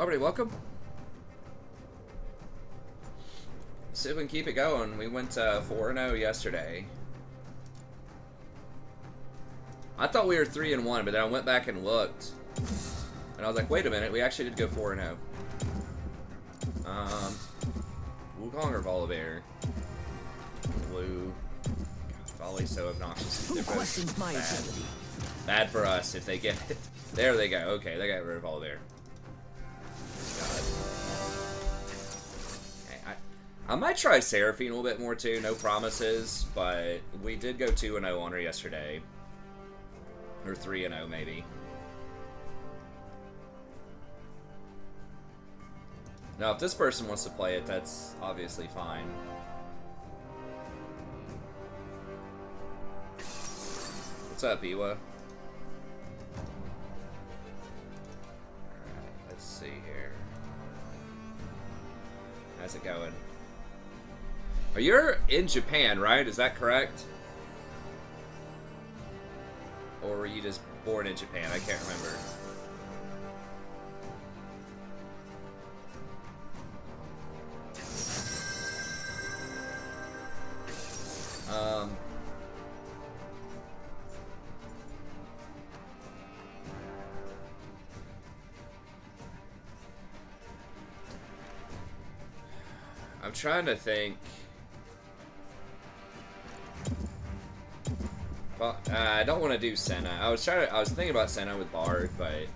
Already welcome. See if we can keep it going. We went 4-0 yesterday. I thought we were 3-1, but then I went back and looked. And I was like, wait a minute, we actually did go 4-0. Wukong or Volibear? Blue. Volley's so obnoxious. They're both bad. Bad for us if they get it. There they go. Okay, they got rid of Volibear. I might try Seraphine a little bit more too, no promises, but we did go 2-0 on her yesterday. Or 3-0 maybe. Now if this person wants to play it, that's obviously fine. What's up, Iwa? Alright, let's see here. How's it going? You're in Japan, right? Is that correct? Or were you just born in Japan? I can't remember. I'm trying to think. Well, I don't want to do Senna. I was thinking about Senna with Bard, but I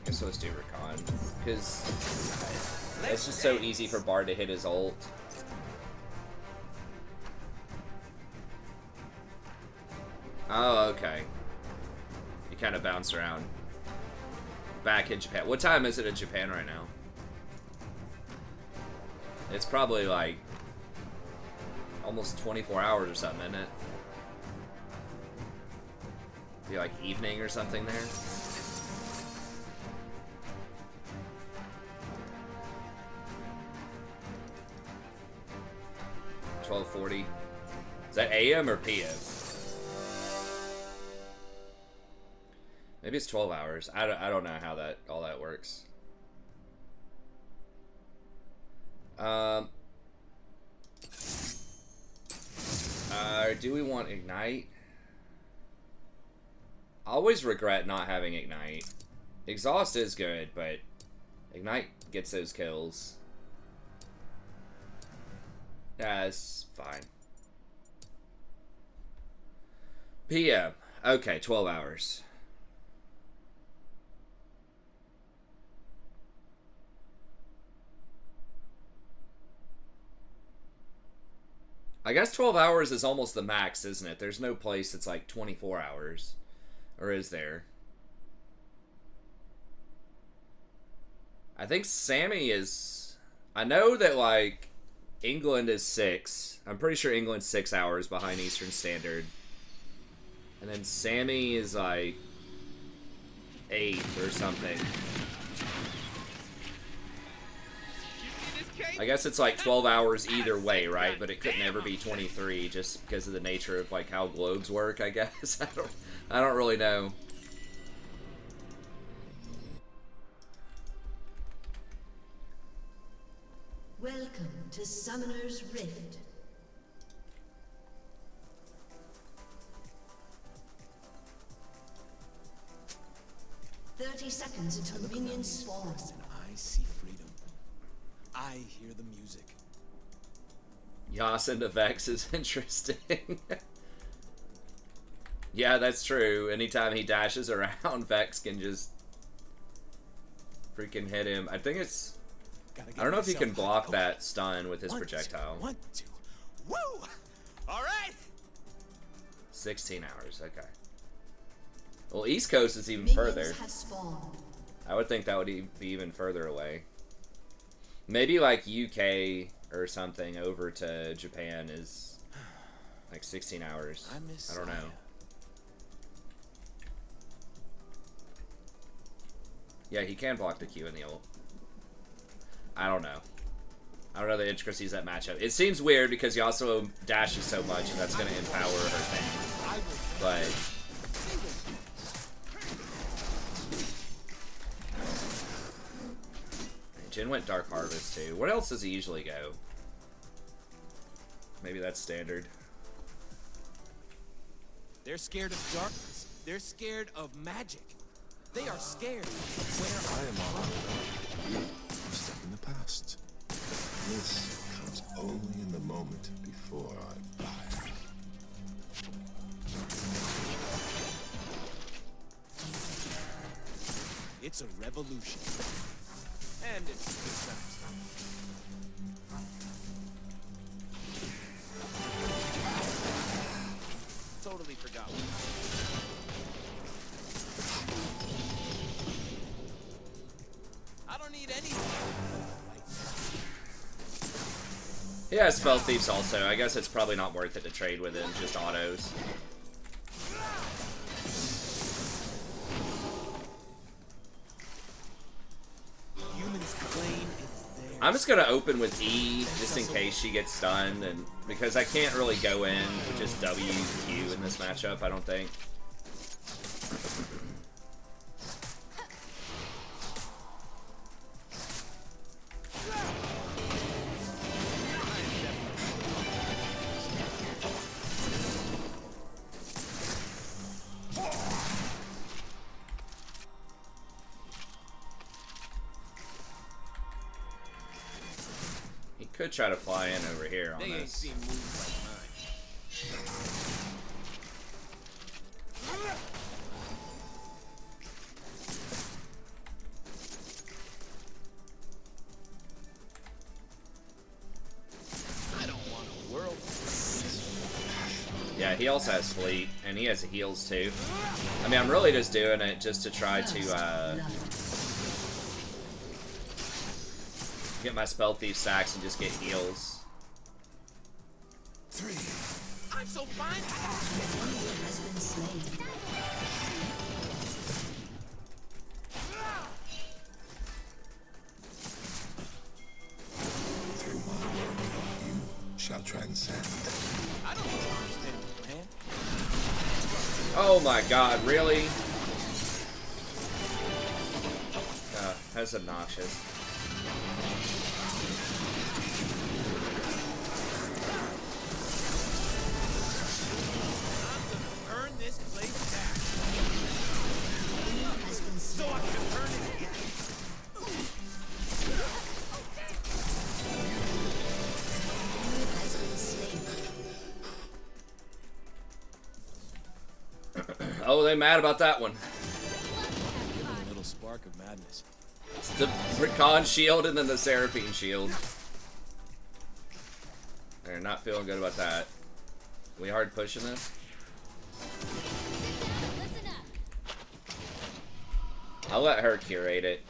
guess let's do Rakan because it's just so easy for Bard to hit his ult. Oh, okay. You kind of bounce around. Back in Japan. What time is it in Japan right now? It's probably like almost 24 hours or something, isn't it? Be like evening or something there. $12:40. Is that AM or PM? Maybe it's 12 hours. I don't know how all that works. Do we want Ignite? I always regret not having Ignite. Exhaust is good, but Ignite gets those kills. Yeah, it's fine. PM. Okay, 12 hours. I guess 12 hours is almost the max, isn't it? There's no place that's like 24 hours. Or is there? I think Sammy is... I know that, like, England is 6. I'm pretty sure England's 6 hours behind Eastern Standard. And then Sammy is, like, 8 or something. I guess it's like 12 hours either way, right? But it could never be 23 just because of the nature of like how globes work, I guess. I don't really know. Welcome to Summoner's Rift. "30 seconds until minions spawn. I see freedom. I hear the music. Yas into Vex is interesting. Yeah, that's true. Anytime he dashes around, Vex can just freaking hit him. I think it's... I don't know if he can block that stun with his projectile. 1, 2. Woo! All right. 16 hours. Okay. Well, East Coast is even further. I would think that would be even further away. Maybe like UK or something over to Japan is like 16 hours. I don't know. Yeah, he can block the Q in the ult. I don't know. I don't know the intricacies of that matchup. It seems weird because he also dashes so much and that's going to empower her thing. But... Jhin went Dark Harvest too. What else does he usually go? Maybe that's standard. They're scared of darkness. They're scared of magic. They are scared where I am on you. I'm stuck in the past. This comes only in the moment before I die. it's a revolution. And it's good times. Totally forgot. I don't need anything. Yeah, Spell Thief's also. I guess it's probably not worth it to trade with him, just autos. Human's claim is theirs. I'm just gonna open with E, just in case she gets stunned, and because I can't really go in with just W, Q in this matchup, I don't think. Could try to fly in over here on They ain't this. seen moves like mine. I don't want a world. Yeah, he also has fleet, and he has heals too. I mean, I'm really just doing it just to try to get my Spell Thief stacks and just get heals. I'm so fine. Has been slain. Through my world, you shall transcend. I don't understand, man. Oh my god, really? That's obnoxious. Earn this place back. So I can earn it again. Has been slain. Oh, they mad about that one. A little spark of madness. It's the Rakan shield and then the Seraphine shield. They're not feeling good about that. We hard pushing this? I'll let her curate it.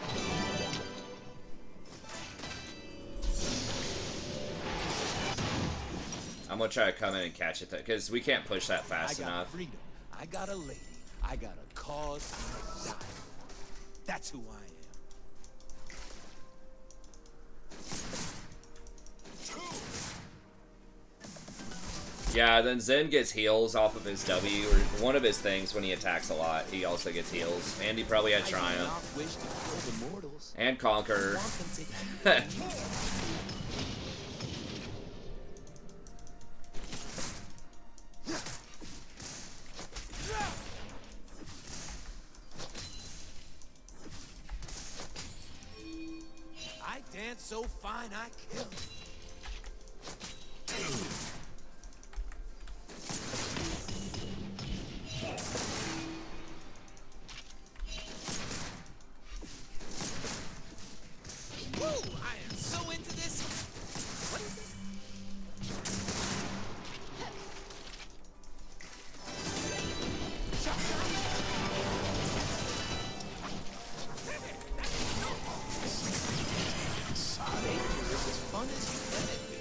I'm gonna try to come in and catch it, because we can't push that fast I got enough. freedom. I got a lady. I got a cause and a desire. That's who I am. Yeah, then Zen gets heals off of his W, or one of his things when he attacks a lot. He also gets heals. And he probably had I do Triumph. not wish to kill the mortals. And Conquer. I want them to I dance so fine I kill. Woo! I am so into this. What is it? Danger is as fun as you let it be.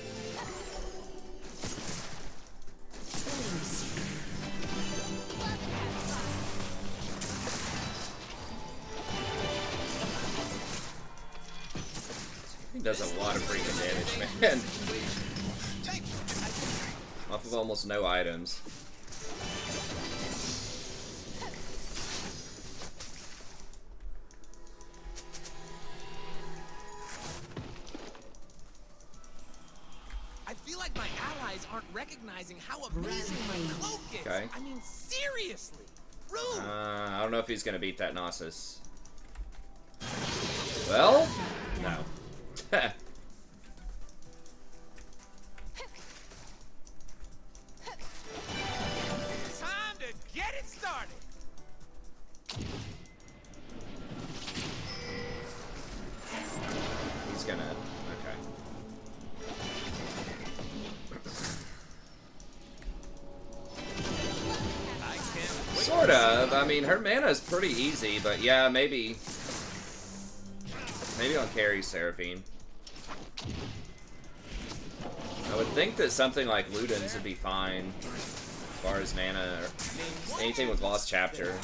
He does a lot of freaking damage, man. Off of almost no items. aren't recognizing how amazing my cloak is. Okay. I mean, seriously. Rude. I don't know if he's gonna beat that Gnosis. Well, no. Time to get it started. He's gonna. Okay. I can't wait. Sort of. I mean, her mana is pretty easy, but yeah, maybe. Maybe on carry Seraphine. I would think that something like Luden's would be fine as far as mana or anything with Lost Chapter.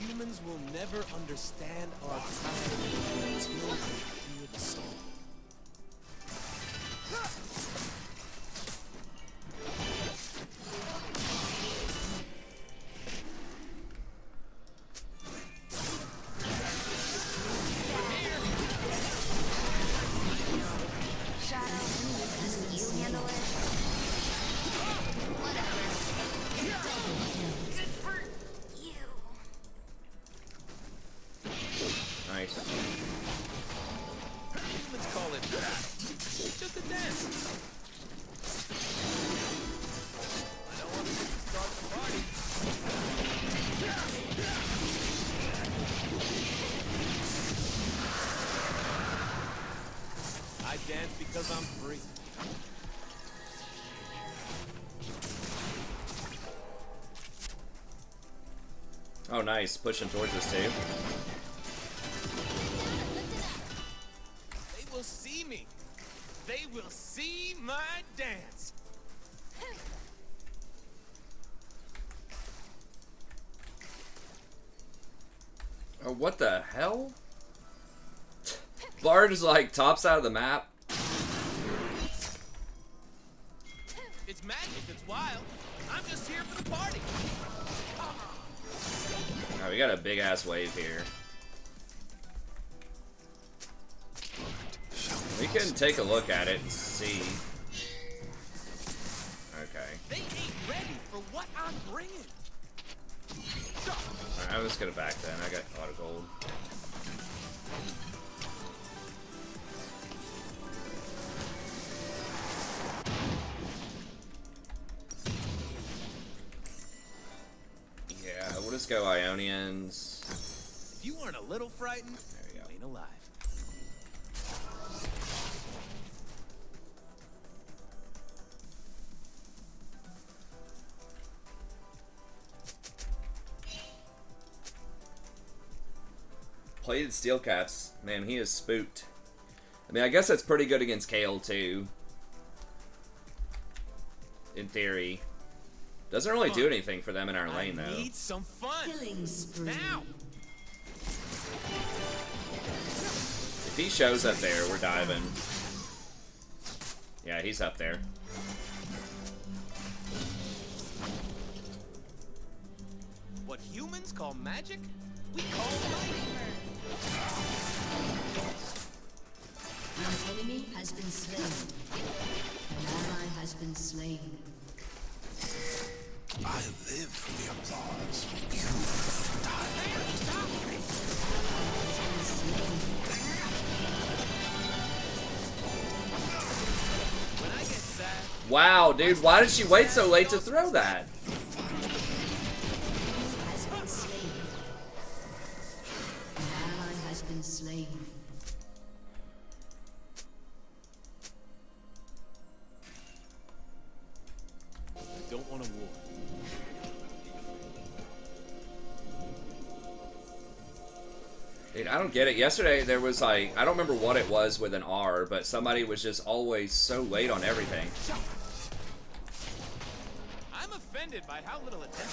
Humans will never understand our power until they hear the song. Nice. Humans call it that. It's just a dance. I don't want to start the party. I dance because I'm free. Oh, nice. Pushing towards us, too. They will see me. They will see my dance. Oh, what the hell? Bard is like top side of the map. It's magic. It's wild. I'm just here for the party. Oh, we got a big ass wave here. We can take a look at it and see. Okay. They ain't ready for what I'm bringing. Alright, I'm just gonna back then. I got a lot of gold. Yeah, we'll just go Ionians. If you weren't a little frightened, There we go. you ain't alive. Plated steel caps. Man, he is spooked. I mean, I guess that's pretty good against Kale, too. In theory. Doesn't really do anything for them in our lane, though. I need some fun. Killing spree. Now. If he shows up there, we're diving. Yeah, he's up there. What humans call magic, we call life. An enemy has been slain. An ally has been slain. I live for the applause. You die. When I get sad, Wow, dude, why did she wait so late to throw that? Has been slain. An ally has been slain. I don't want a war. Dude, I don't get it. Yesterday, there was like, I don't remember what it was with an R, but somebody was just always so late on everything. I'm offended by how little attention.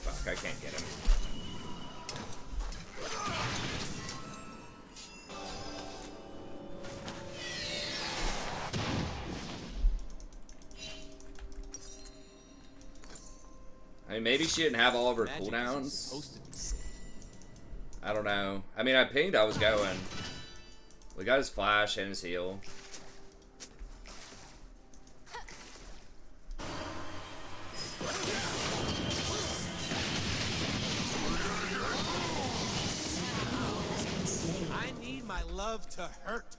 Fuck, I can't get him. mean, maybe she didn't have all of her Magic isn't cooldowns. supposed to be safe. I don't know. I mean, I pinged I was going. We got his flash and his heal. I need my love to hurt.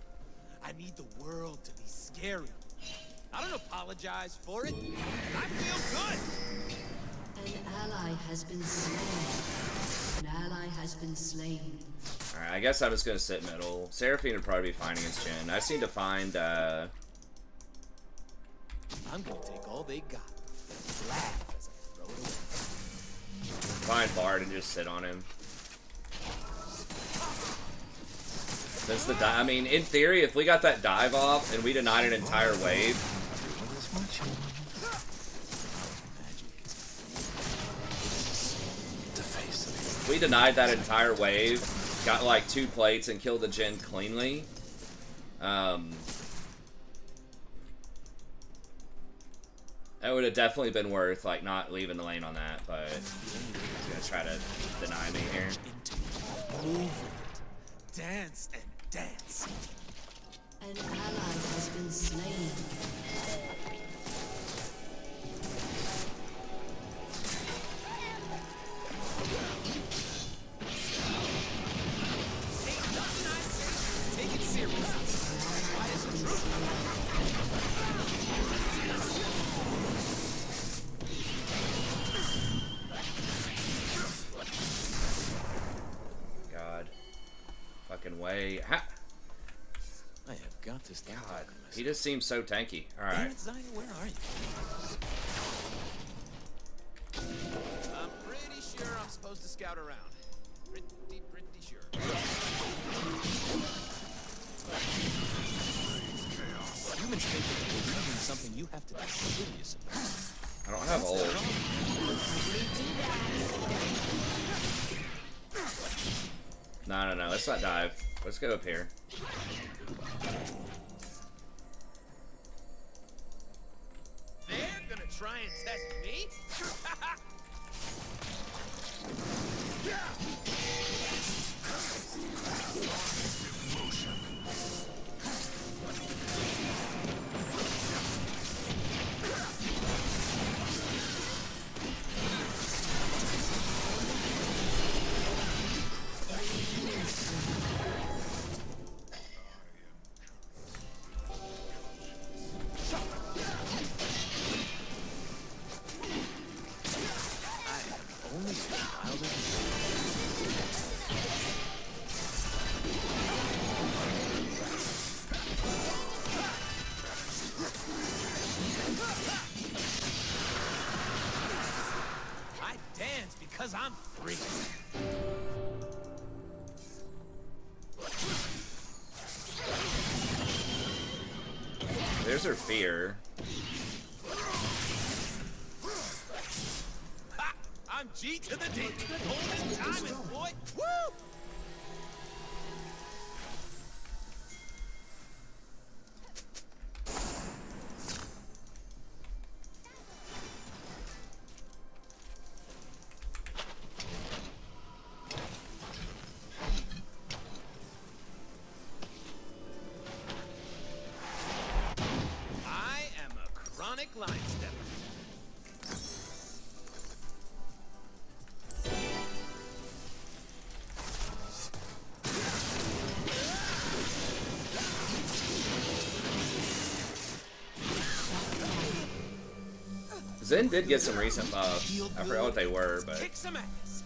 I need the world to be scary. I don't apologize for it. I feel good. An ally has been slain. An ally has been slain. Alright, I guess I'm just gonna sit middle. Seraphine would probably be fine against Jhin. I just need to find, I'm gonna take all they got. Laugh as I throw it away. find Bard and just sit on him. Since the I mean, in theory, if we got that dive off and we denied an entire wave, if we denied that entire wave, got like 2 plates and killed the Jhin cleanly, that would have definitely been worth like not leaving the lane on that, but he's gonna try to deny me here. Move with it. Dance and dance. An ally has been slain. Take it seriously. God. Fucking way. Ha! I have got to stop. God. He just seems so tanky. Damn Alright. it, Zaya, where are you? I'm pretty sure I'm supposed to scout around. Pretty sure. Humans think that they're believing something you have to be serious about. I don't have ult. No. Let's not dive. Let's go up here. They're gonna try and test me? I dance because I'm free. There's her fear. Ha! I'm G to the D. Golden diamond, boy. Woo! I am a chronic line stepper. Zen did get some recent buffs. I forgot what they were, but Kick some ass.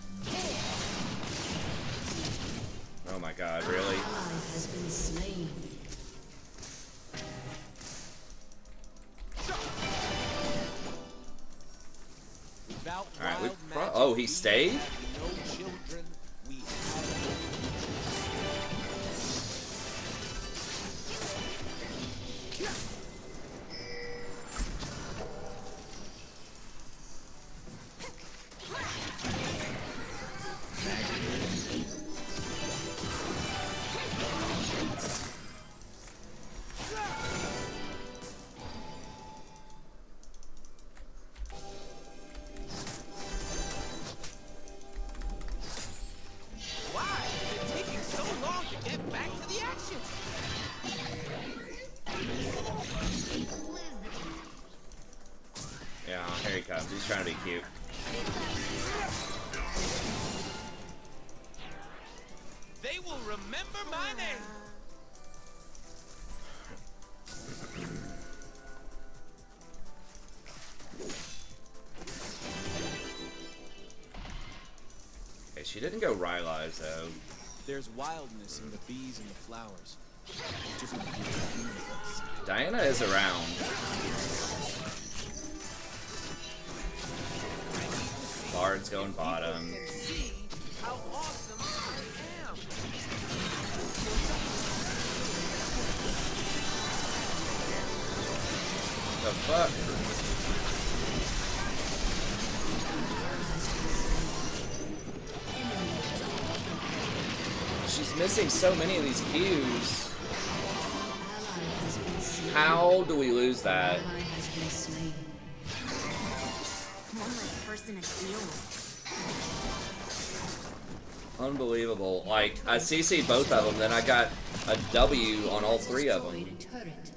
oh my god, really? An ally has been slain. Without Alright, we wild magic, oh, he we stayed? have no children. We have Yeah, here he comes. He's trying to be cute. They will remember my name. Okay, she didn't go Rylai's though. There's wildness in the bees and the flowers. Just Diana is around. Bard's going bottom. see how awesome I am. The fuck? She's missing so many of these cues. How do we lose that? Ally has been slain. One less person to deal with. Unbelievable. Like, I CC'd both of them, then I got a W on all three of them. Destroyed a turret.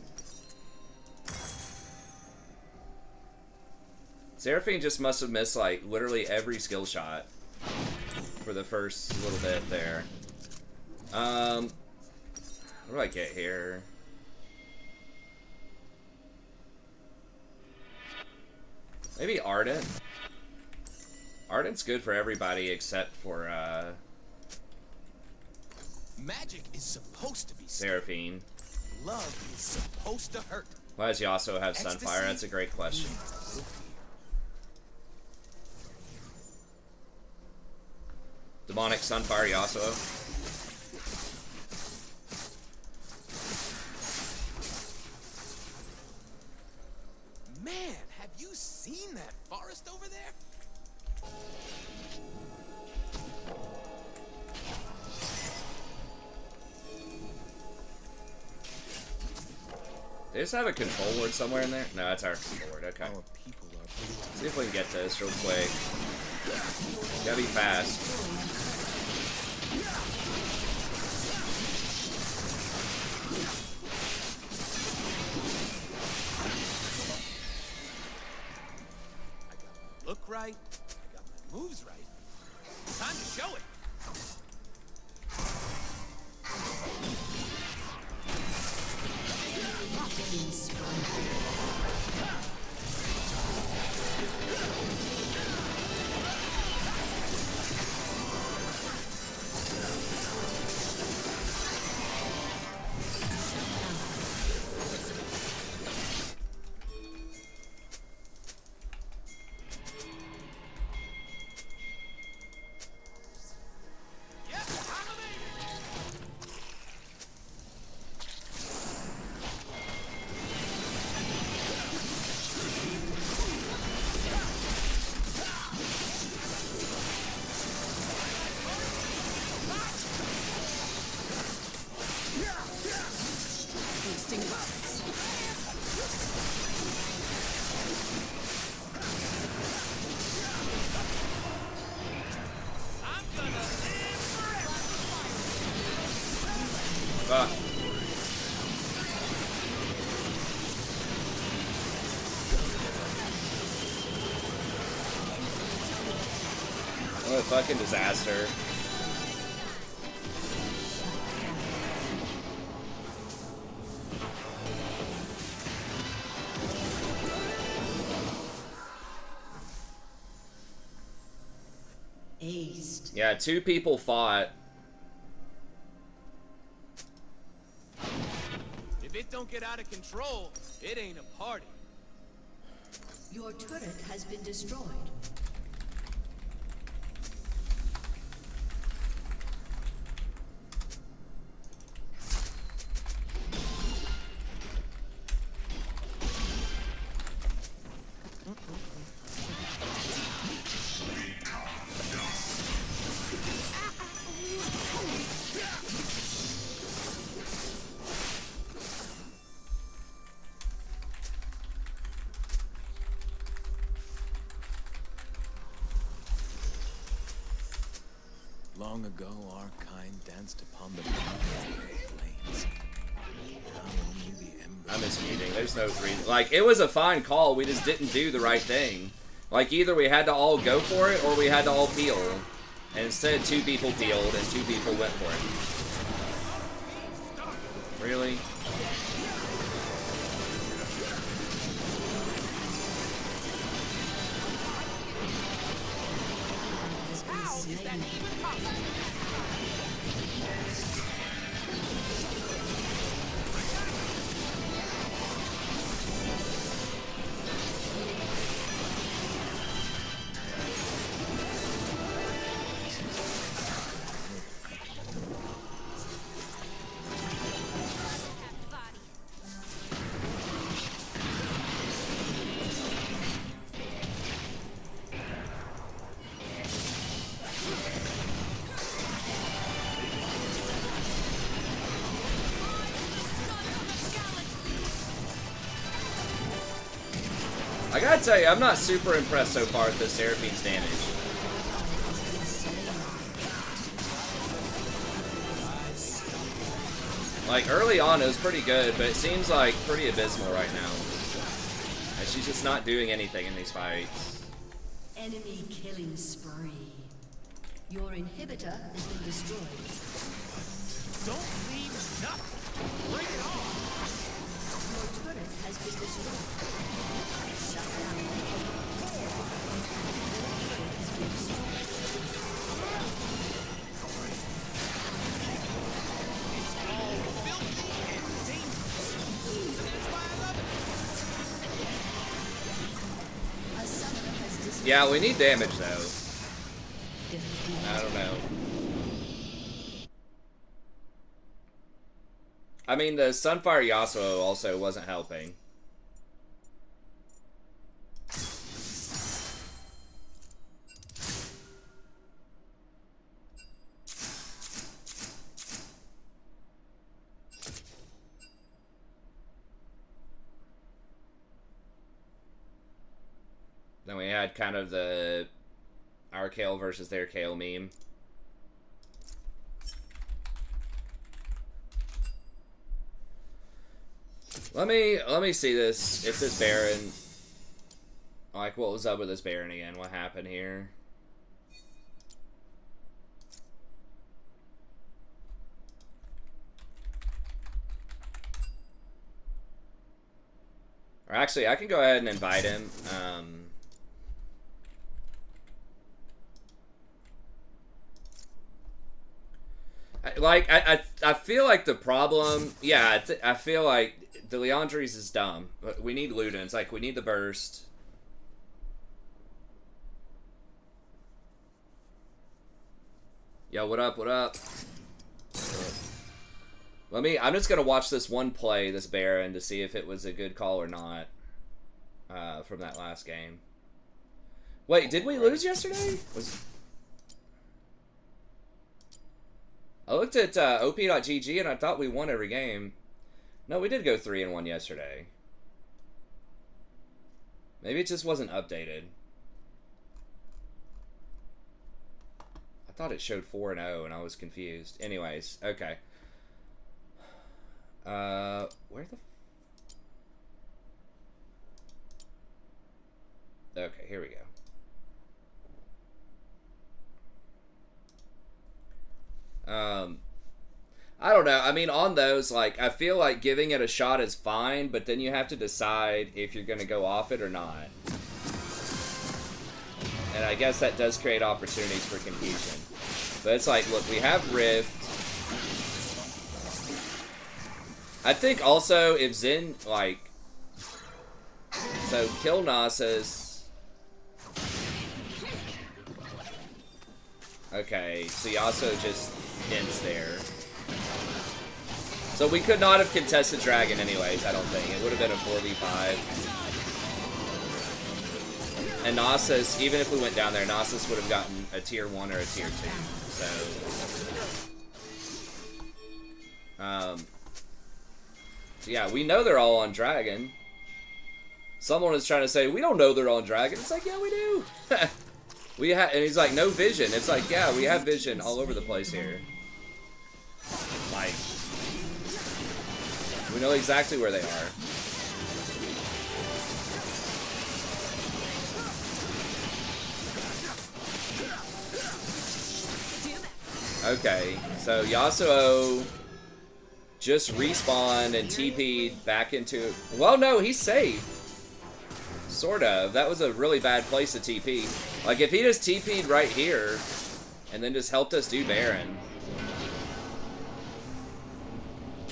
Seraphine just must have missed, like, literally every skill shot for the first little bit there. What do I get here? Maybe Ardent. Ardent's good for everybody except for, Magic is supposed to be Seraphine. Love is supposed to hurt. Why does Yasuo have Sunfire? That's a great question. Demonic Sunfire Yasuo. Man, have you seen that forest over there? They just have a control word somewhere in there? No, that's our control word. Okay. Our people are See if we can get this real quick. Gotta be fast. I got my look right. I got my moves right. Time to show it. Fuck. What a fucking disaster. Aced. Yeah, two people fought. If it don't get out of control, it ain't a party. Your turret has been destroyed. Long ago, our kind danced upon the flames. Now only the embers I'm mismuting. There's no reason. Like, it was a fine call. We just didn't do the right thing. Like, either we had to all go for it or we had to all peel. And instead, 2 people peeled and 2 people went for it. Really? I gotta tell you, I'm not super impressed so far with this Seraphine's damage. Like, early on it was pretty good, but it seems like pretty abysmal right now. And she's just not doing anything in these fights. Enemy killing spree. Your inhibitor has been destroyed. Don't leave nothing. Bring it on. Your turret has been destroyed. Shut down. Yeah, we need damage though. I don't know. I mean, the Sunfire Yasuo also wasn't helping. Then we had kind of the our Kale versus their Kale meme. Let me see this. If this Baron, like, what was up with this Baron again? What happened here? Or actually, I can go ahead and invite him. I feel like the problem, yeah, I feel like the Leandries is dumb. We need Ludens, like, we need the burst. Yo, what up, what up? I'm just gonna watch this one play, this Baron, to see if it was a good call or not, from that last game. Wait, did we lose yesterday? I looked at op.gg and I thought we won every game. No, we did go 3-1 yesterday. Maybe it just wasn't updated. I thought it showed 4-0 and I was confused. Anyways, okay. Where the... Okay, here we go. I don't know. I mean, on those, like, I feel like giving it a shot is fine, but then you have to decide if you're going to go off it or not. And I guess that does create opportunities for confusion. But it's like, look, we have Rift. I think also if Zen, like... So, kill Nasus. Okay, so Yasuo just ends there. So we could not have contested Dragon anyways, I don't think. It would have been a 4v5. And Nasus, even if we went down there, Nasus would have gotten a tier 1 or a tier 2. So yeah, we know they're all on Dragon. Someone is trying to say, we don't know they're on Dragon. It's like, yeah, we do. And he's like, no vision. It's like, yeah, we have vision all over the place here. Like, We know exactly where they are. Okay, so Yasuo just respawned and TP'd back into... Well, no, he's safe. Sort of. That was a really bad place to TP. Like, if he just TP'd right here and then just helped us do Baron.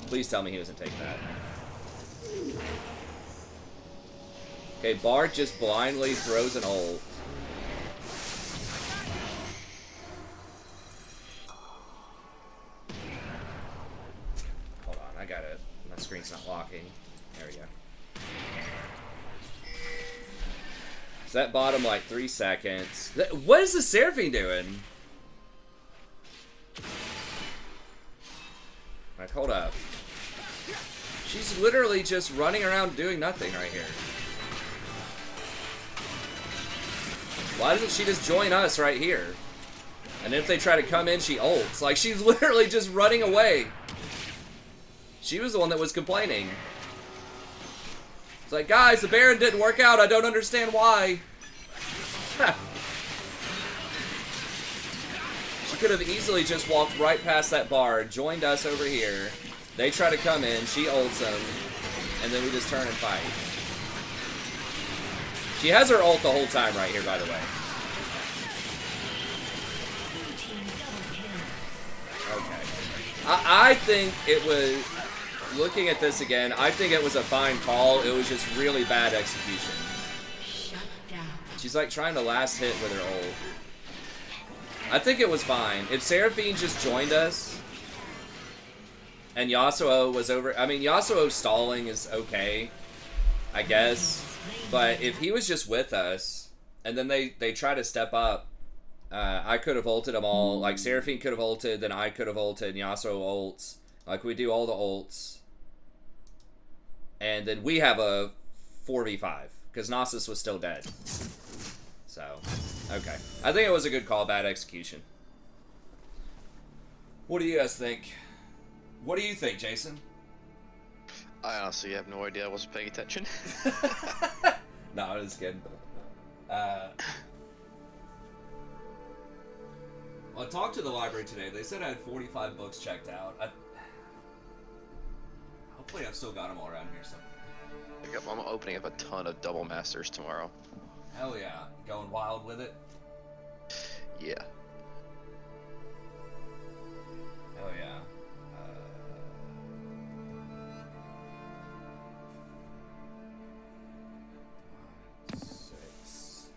Please tell me he doesn't take that. Okay, Bard just blindly throws an ult. Hold on, I got it. My screen's not locking. There we go. So that bought him like 3 seconds. What is the Seraphine doing? Alright, hold up. She's literally just running around doing nothing right here. Why doesn't she just join us right here? And if they try to come in, she ults. Like, she's literally just running away. She was the one that was complaining. It's like, guys, the Baron didn't work out. I don't understand why. She could have easily just walked right past that bar, joined us over here. They try to come in, she ults them, and then we just turn and fight. She has her ult the whole time right here, by the way. Okay. I think it was, looking at this again, I think it was a fine call. It was just really bad execution. She's like trying to last hit with her ult. I think it was fine. If Seraphine just joined us, and Yasuo was over... I mean, Yasuo stalling is okay, I guess. But if he was just with us, and then they try to step up, I could have ulted them all. Like, Seraphine could have ulted, then I could have ulted, and Yasuo ults. Like, we do all the ults. And then we have a 4v5, because Nasus was still dead. So, okay. I think it was a good call, bad execution. What do you guys think? What do you think, Jason? I honestly have no idea. I wasn't paying attention. No, I was kidding. Well, I talked to the library today. They said I had 45 books checked out. Hopefully I've still got them all around here somewhere. I'm opening up a ton of double masters tomorrow. Hell yeah. Going wild with it? Yeah. Hell yeah. 6.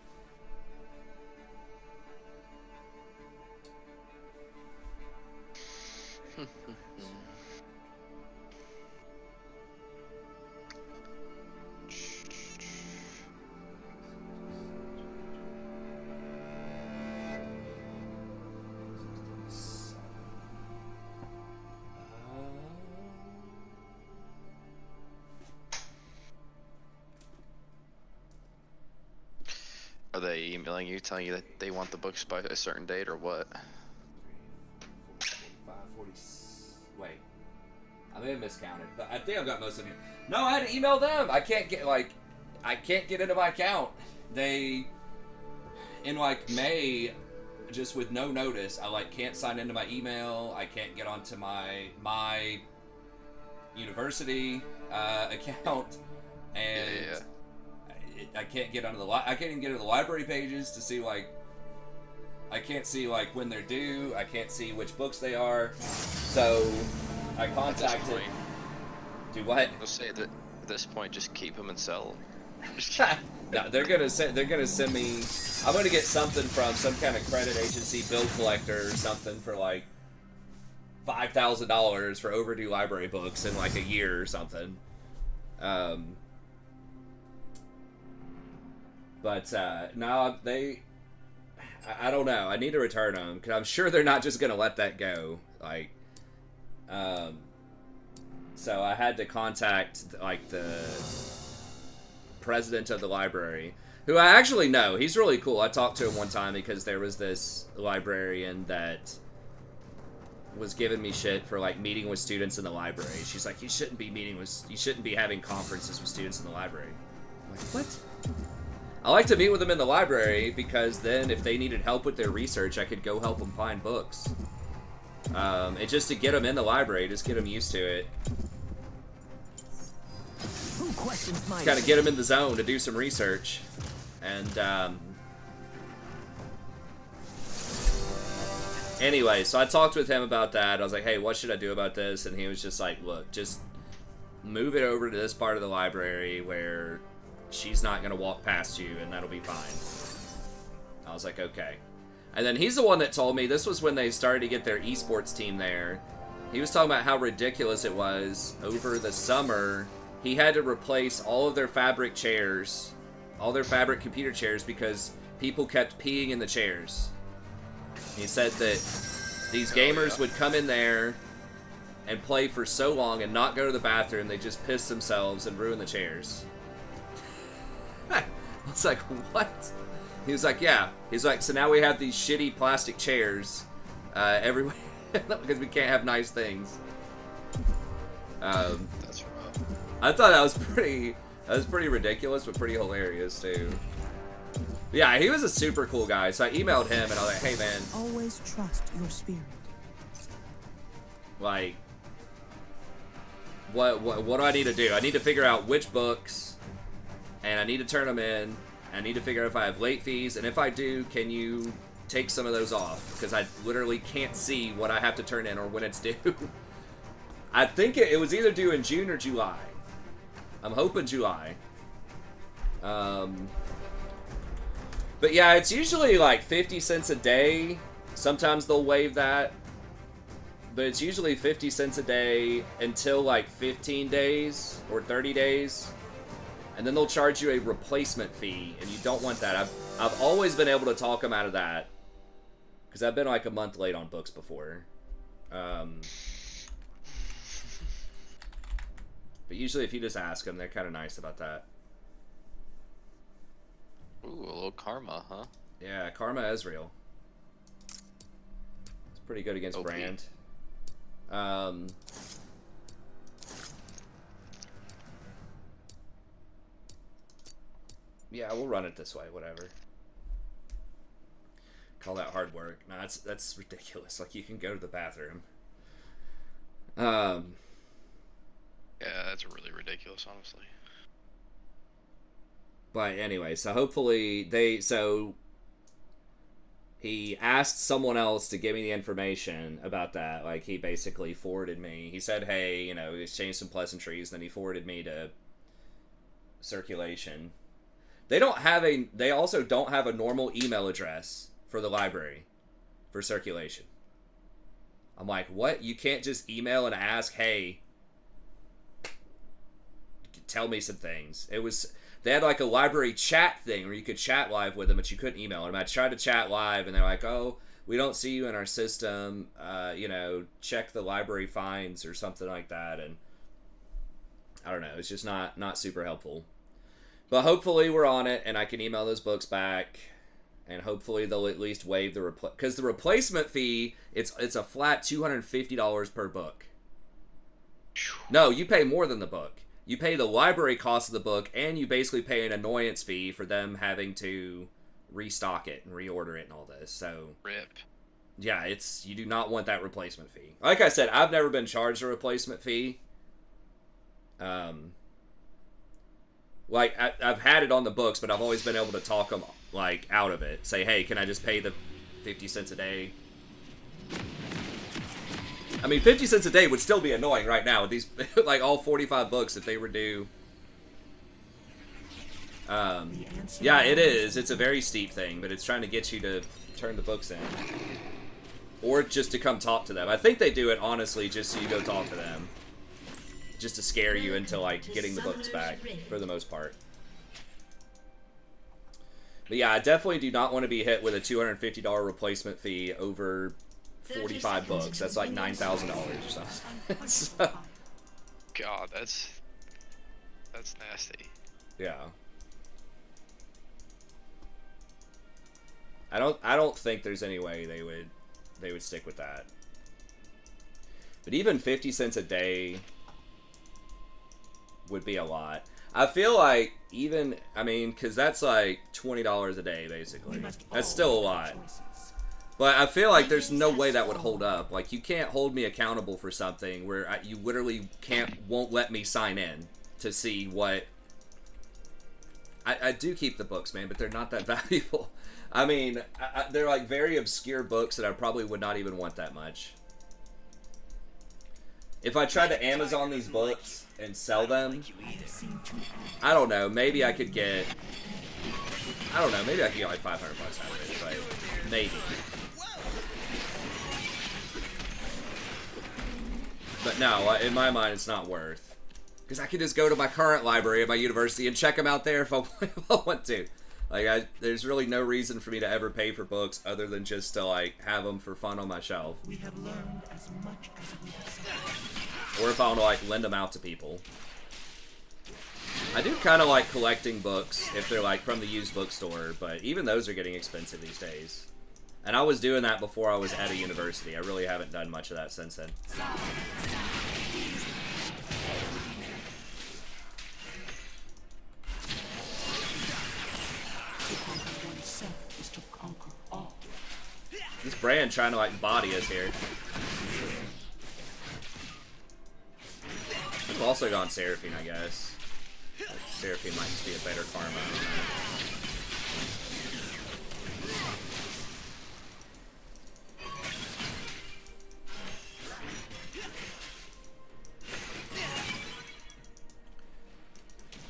Are they emailing you, telling you that they want the books by a certain date, or what? 40. Wait. I may have miscounted, but I think I've got most of them. No, I had to email them. I can't get, I can't get into my account. They, in, May, just with no notice, I, can't sign into my email. I can't get onto my university account. And... Yeah. I can't get onto the I can't even get into the library pages to see I can't see when they're due. I can't see which books they are. So I contacted. Do what? I'll say that at this point, just keep them and sell them. No, they're gonna send me. I'm gonna get something from some kind of credit agency, bill collector, or something for $5,000 for overdue library books in a year or something. But, no, I don't know. I need to return them, because I'm sure they're not just going to let that go. So I had to contact, the president of the library, who I actually know. He's really cool. I talked to him one time because there was this librarian that was giving me shit for like meeting with students in the library. She's like, you shouldn't be having conferences with students in the library. I'm like, what? I like to meet with them in the library because then if they needed help with their research, I could go help them find books. And just to get them in the library, just get them used to it. Who questions my... Kind of get them in the zone to do some research. And, anyway, so I talked with him about that. I was like, hey, what should I do about this? And he was just like, look, just move it over to this part of the library where she's not going to walk past you, and that'll be fine. I was like, okay. And then he's the one that told me, this was when they started to get their esports team there. He was talking about how ridiculous it was over the summer. He had to replace all of their fabric chairs, all their fabric computer chairs, because people kept peeing in the chairs. He said that these gamers would come in there and play for so long and not go to the bathroom, they just piss themselves and ruin the chairs. I was like, what? He was like, yeah. He's like, so now we have these shitty plastic chairs everywhere because we can't have nice things. That's rough. I thought that was pretty ridiculous, but pretty hilarious too. Yeah, he was a super cool guy. So I emailed him and I was like, hey man, Always trust your spirit. like, what do I need to do? I need to figure out which books, and I need to turn them in. I need to figure out if I have late fees, and if I do, can you take some of those off? Because I literally can't see what I have to turn in or when it's due. I think it was either due in June or July. I'm hoping July. But yeah, it's usually like 50 cents a day. Sometimes they'll waive that. But it's usually 50 cents a day until like 15 days or 30 days. And then they'll charge you a replacement fee, and you don't want that. I've always been able to talk them out of that. Because I've been like a month late on books before. But usually if you just ask them, they're kind of nice about that. Ooh, a little karma, huh? Yeah, karma is real. It's pretty good against OP. Brand. Yeah, we'll run it this way, whatever. Call that hard work. No, that's ridiculous. Like, you can go to the bathroom. Yeah, that's really ridiculous, honestly. But anyway, so hopefully he asked someone else to give me the information about that. Like, he basically forwarded me. He said, hey, you know, exchanged some pleasantries. Then he forwarded me to circulation. They also don't have a normal email address for the library for circulation. I'm like, what? You can't just email and ask, hey, tell me some things. They had like a library chat thing where you could chat live with them, but you couldn't email them. I tried to chat live, and they're like, oh, we don't see you in our system. You know, check the library fines or something like that. And I don't know. It's just not super helpful. But hopefully we're on it, and I can email those books back, and hopefully they'll at least waive the because the replacement fee, it's a flat $250 per book. No, you pay more than the book. You pay the library cost of the book, and you basically pay an annoyance fee for them having to restock it and reorder it and all this. So, RIP. Yeah, you do not want that replacement fee. Like I said, I've never been charged a replacement fee. Like, I've had it on the books, but I've always been able to talk them, like, out of it. Say, hey, can I just pay the 50 cents a day? I mean, 50 cents a day would still be annoying right now with these, like, all 45 books if they were due. Yeah, it is. It's a very steep thing, but it's trying to get you to turn the books in. Or just to come talk to them. I think they do it, honestly, just so you go talk to them. Just to scare you into, like, getting the books back, for the most part. But yeah, I definitely do not want to be hit with a $250 replacement fee over 45 books. That's like $9,000 or something. So, God, that's nasty. yeah. I don't think there's any way they would stick with that. But even 50 cents a day would be a lot. I feel like even, I mean, because that's like $20 a day, basically. That's still a lot. But I feel like there's no way that would hold up. Like, you can't hold me accountable for something where you literally won't let me sign in to see what... I do keep the books, man, but they're not that valuable. I mean, they're like very obscure books that I probably would not even want that much. If I tried to Amazon these books and sell them, I don't know, maybe I could get... I don't know, maybe I could get like 500 bucks out of it, but maybe. But no, in my mind, it's not worth. Because I could just go to my current library at my university and check them out there if I want to. Like, there's really no reason for me to ever pay for books other than just to, like, have them for fun on my shelf. We have learned as much as we have said. Or if I want to, like, lend them out to people. I do kind of like collecting books if they're, like, from the used bookstore, but even those are getting expensive these days. And I was doing that before I was at a university. I really haven't done much of that since then. This brand trying to like body us here. I've also gone Seraphine, I guess. Like, Seraphine might just be a better karma.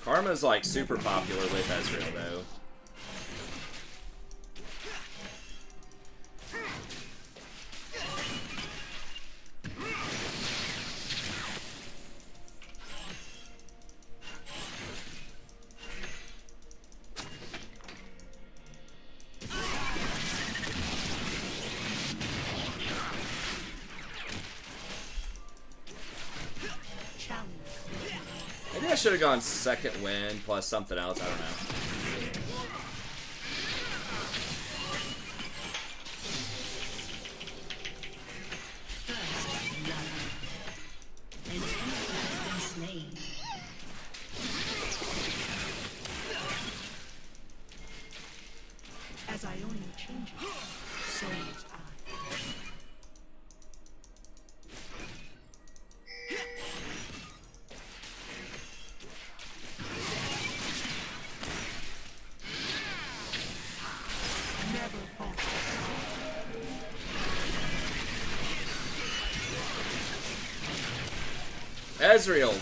Karma's like super popular with Ezreal though. Maybe I should have gone second win plus something else, I don't know. As Ionia changes, so does I. Ezreal!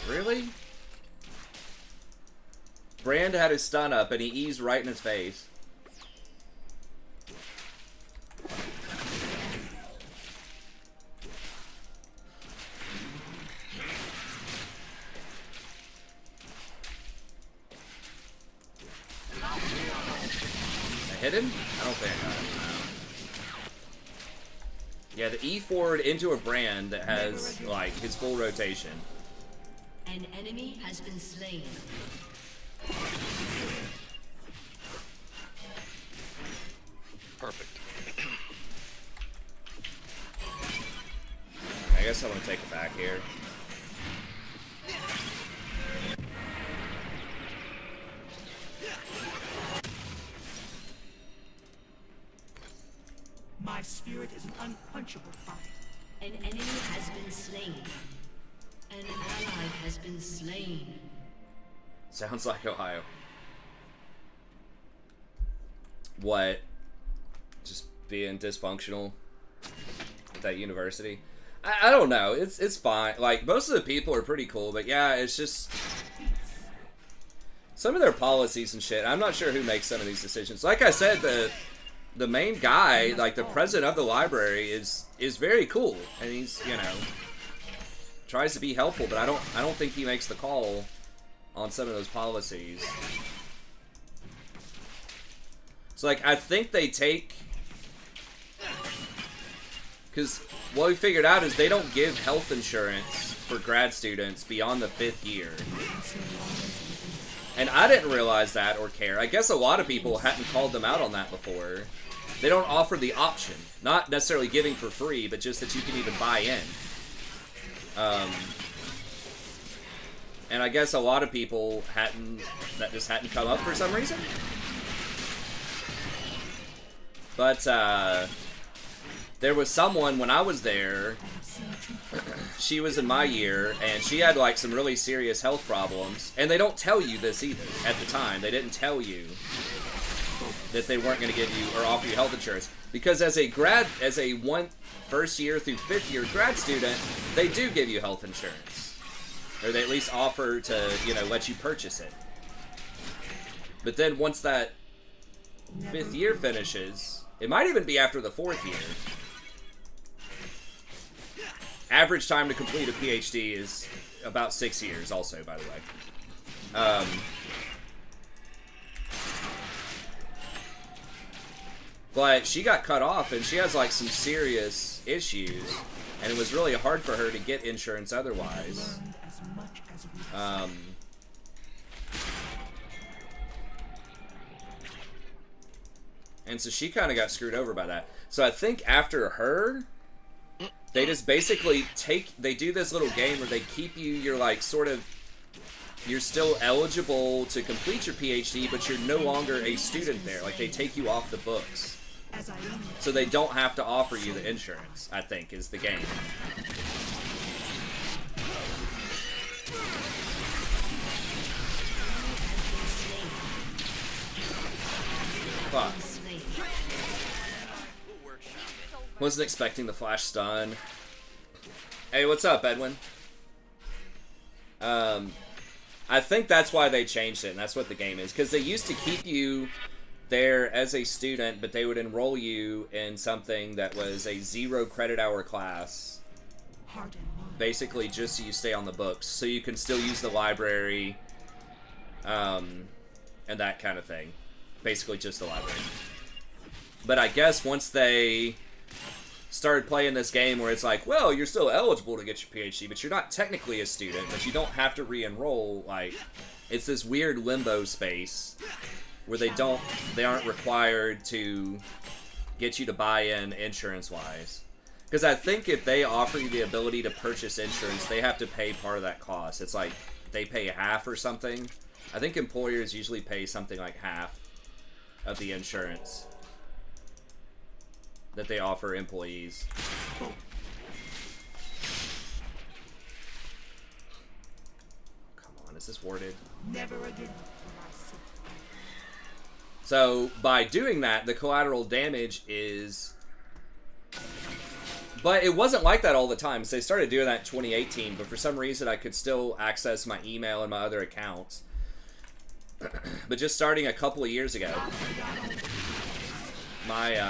Really? Brand had his stun up and he eased right in his face. I hit him? I don't think I got him. Yeah, the E forward into a brand that has, like, his full rotation. An enemy has been slain. Perfect. I guess I'm gonna take it back here. My spirit is an unquenchable fire. An enemy has been slain. An ally has been slain. Sounds like Ohio. What? Just being dysfunctional at that university? I don't know. It's fine. Like, most of the people are pretty cool, but yeah, it's just some of their policies and shit. I'm not sure who makes some of these decisions. Like I said, the main guy, like the president of the library, is very cool, and he's, you know, tries to be helpful, but I don't think he makes the call on some of those policies. So like, I think they take, because what we figured out is they don't give health insurance for grad students beyond the 5th year. And I didn't realize that or care. I guess a lot of people hadn't called them out on that before. They don't offer the option. Not necessarily giving for free, but just that you can even buy in. And I guess a lot of people that just hadn't come up for some reason. But there was someone when I was there, she was in my year, and she had like some really serious health problems. And they don't tell you this either at the time. They didn't tell you that they weren't going to give you or offer you health insurance. Because as a first year through fifth year grad student, they do give you health insurance. Or they at least offer to, let you purchase it. But then once that fifth year finishes, it might even be after the fourth year. Average time to complete a PhD is about 6 years also, by the way. But she got cut off, and she has like some serious issues, and it was really hard for her to get insurance otherwise. And so she kind of got screwed over by that. So I think after her, they just basically they do this little game where they keep you, you're still eligible to complete your PhD, but you're no longer a student there. Like, they take you off the books. So they don't have to offer you the insurance, I think, is the game. Fuck. Wasn't expecting the flash stun. Hey, what's up, Edwin? I think that's why they changed it, and that's what the game is. Because they used to keep you there as a student, but they would enroll you in something that was a 0 credit hour class. Basically, just so you stay on the books. So you can still use the library, and that kind of thing. Basically, just the library. But I guess once they started playing this game where it's like, well, you're still eligible to get your PhD, but you're not technically a student, but you don't have to re-enroll, like, it's this weird limbo space where they aren't required to get you to buy in insurance-wise. Because I think if they offer you the ability to purchase insurance, they have to pay part of that cost. It's like, they pay half or something. I think employers usually pay something like half of the insurance that they offer employees. Come on, is this worded? Never again. So, by doing that, the collateral damage is... But it wasn't like that all the time. So they started doing that in 2018, but for some reason I could still access my email and my other accounts. But just starting a couple of years ago, my,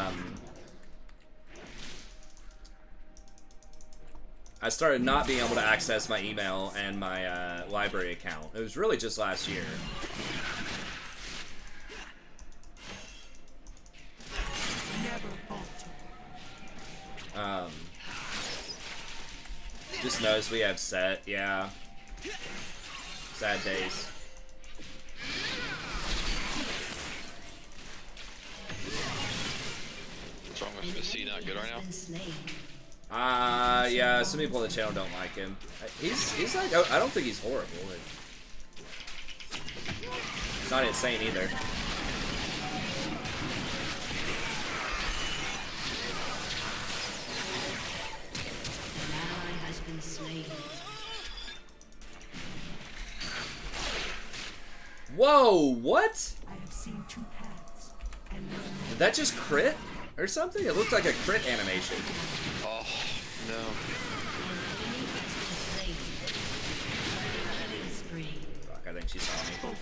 I started not being able to access my email and my library account. It was really just last year. Just noticed we have set, yeah. Sad days. What's wrong with is he not good right now? Yeah, some people on the channel don't like him. He's like, I don't think he's horrible. He's not insane either. Whoa, what? I have seen two paths, and Did that just crit or something? It looked like a crit animation. Oh, no. Fuck, I think she saw me.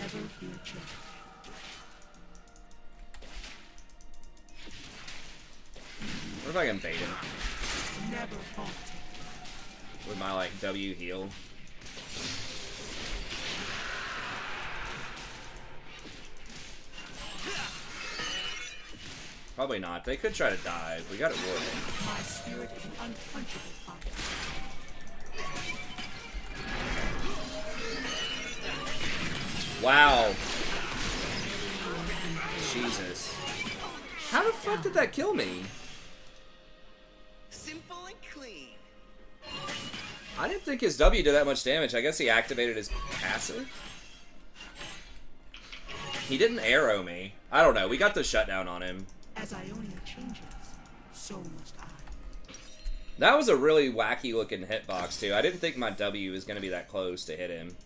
never fear children. What if I can bait him Never falter. with my, like, W heal? Probably not. They could try to dive. We got it warped. My spirit is an unquenchable fire. Wow. Jesus. How the fuck did that kill me? Simple and clean. I didn't think his W did that much damage. I guess he activated his passive? He didn't arrow me. I don't know. We got the shutdown on him. As Ionia changes, so must I. That was a really wacky looking hitbox too. I didn't think my W was going to be that close to hit him.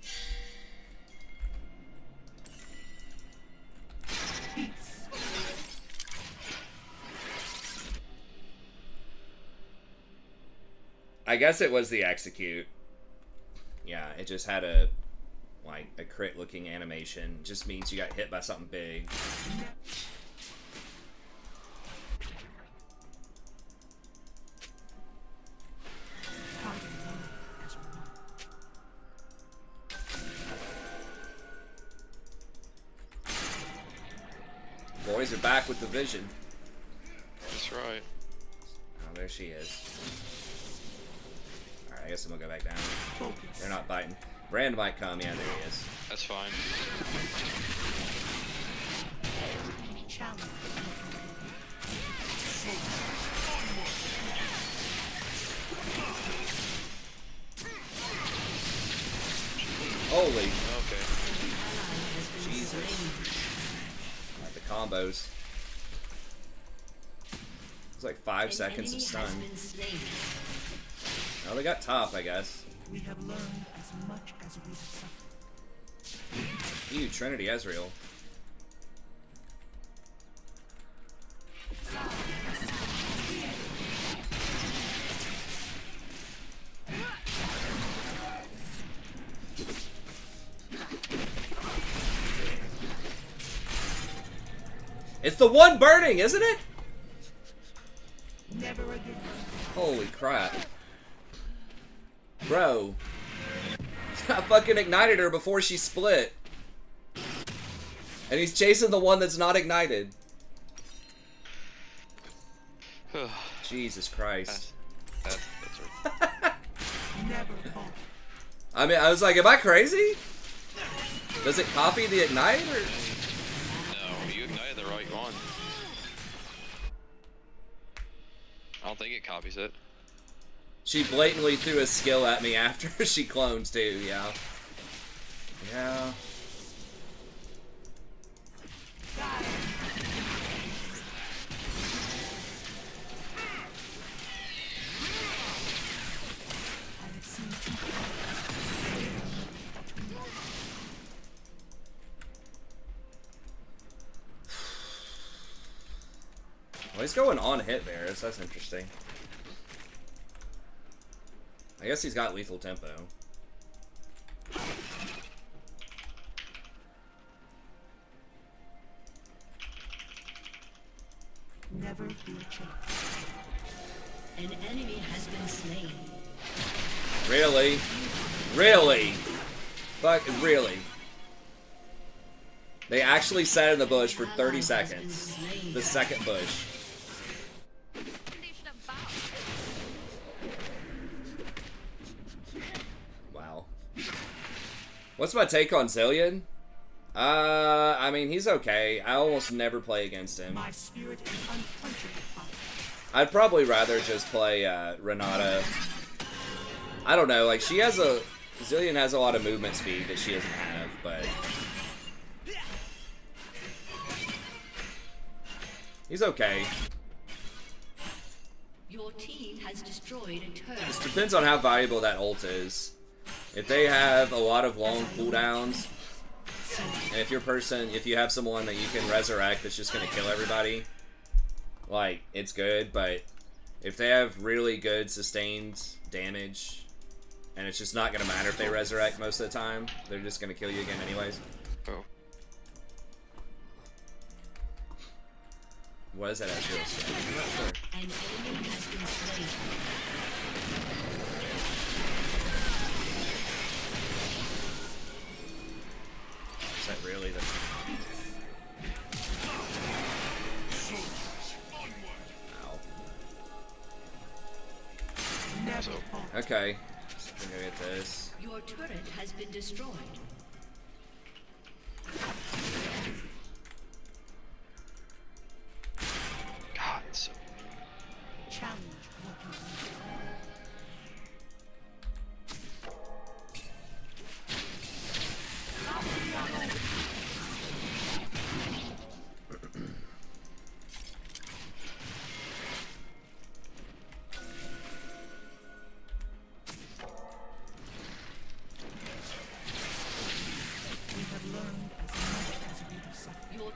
I guess it was the execute. Yeah, it just had a crit looking animation. Just means you got hit by something big. Boys are back with the vision. That's right. Oh, there she is. Alright, I guess I'm gonna go back down. They're not biting. Brand might come. Yeah, there he is. That's fine. Challenge. Holy. Okay. Jesus. Like the combos. It's like 5 seconds of stun. Oh, they got top, I guess. We have learned as much as we have suffered. Ew, Trinity Ezreal. It's the one burning, isn't it? Never again. Holy crap. Bro. I fucking ignited her before she split. And he's chasing the one that's not ignited. Jesus Christ. That's right. Never fall. I mean, I was like, am I crazy? Does it copy the ignite or? No, you ignited the right one. I don't think it copies it. She blatantly threw a skill at me after she cloned too, yeah. Yeah. Well, he's going on hit Varus, that's interesting. I guess he's got lethal tempo. Never fear chase. An enemy has been slain. Really? Really? Fuck, really? They actually sat in the bush for 30 seconds. The second bush. Wow. What's my take on Zillion? I mean, he's okay. I almost never play against him. My spirit is unquenchable. I'd probably rather just play Renata. I don't know, like she has a Zillion has a lot of movement speed that she doesn't have, but he's okay. Your team has destroyed a turret. It depends on how valuable that ult is. If they have a lot of long cooldowns, and if you have someone that you can resurrect that's just gonna kill everybody, like, it's good, but if they have really good sustained damage, and it's just not gonna matter if they resurrect most of the time, they're just gonna kill you again anyways. Oh. What is that actually? I'm not sure. An enemy has been slain. Is that really the... Ow. Never fall. Okay. So I'm gonna get this. Your turret has been destroyed.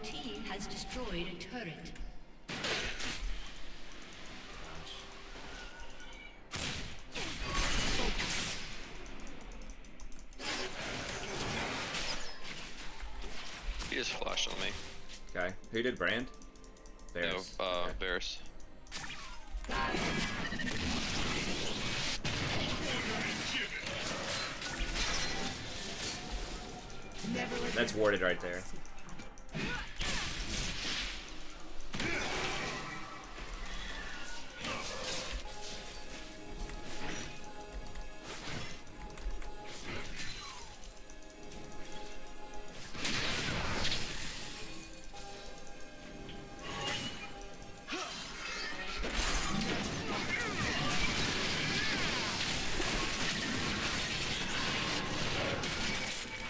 team has destroyed a turret. He just flashed on me. Okay. Who did Brand? Bears. No, Okay. Bears. That's warded right there.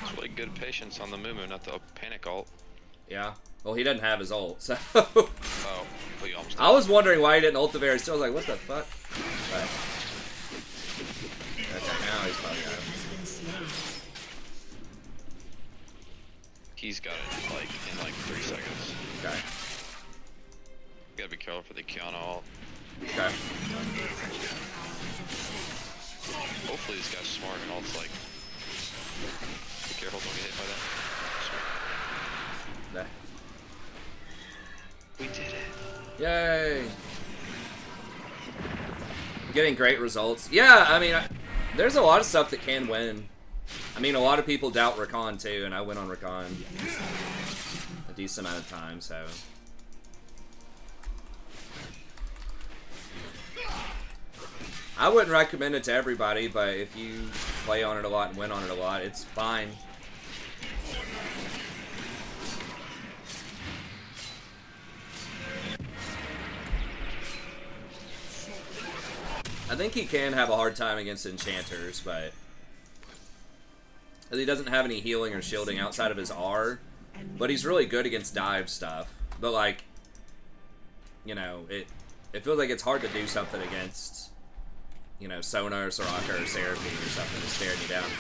It's really good patience on the Mumu, not the panic ult. Yeah. Well, he doesn't have his ult, so. Oh, but you almost did. I was wondering why he didn't ult the Bears. So I was like, what the fuck? But... Okay, now he's probably got him. He's got it like in like 3 seconds. Okay. You gotta be careful for the Kiana ult. Okay. Hopefully this guy's smart and ult's like. Be careful, don't get hit by that. Nah. We did it. Yay! Getting great results. Yeah, I mean, there's a lot of stuff that can win. I mean, a lot of people doubt Rakan too, and I went on Rakan a decent amount of time, so. I wouldn't recommend it to everybody, but if you play on it a lot and win on it a lot, it's fine. I think he can have a hard time against enchanters, but he doesn't have any healing or shielding outside of his R, but he's really good against dive stuff. But like, you know, it feels like it's hard to do something against, you know, Sona or Soraka or Seraphine or something that's staring you down.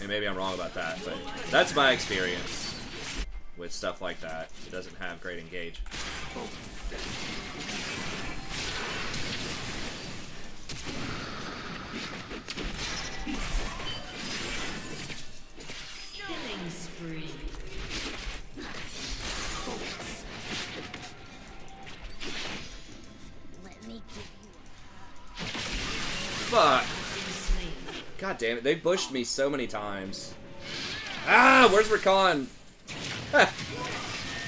And maybe I'm wrong about that, but that's my experience with stuff like that. It doesn't have great engage. Killing spree. Let me give you Fuck. God damn it, they bushed me so many times. Ah, where's Rakan?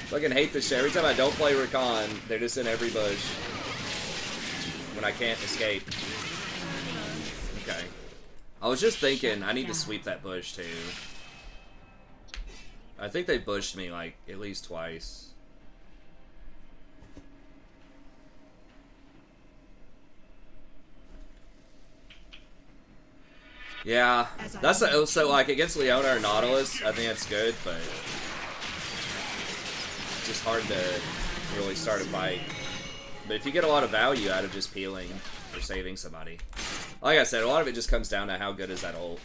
Fucking hate this shit. Every time I don't play Rakan, they're just in every bush. When I can't escape. Okay. I was just thinking, I need to sweep that bush too. I think they bushed me like at least twice. Yeah, that's so like against Leona or Nautilus, I think that's good, but it's just hard to really start a fight. But if you get a lot of value out of just peeling or saving somebody, like I said, a lot of it just comes down to how good is that ult.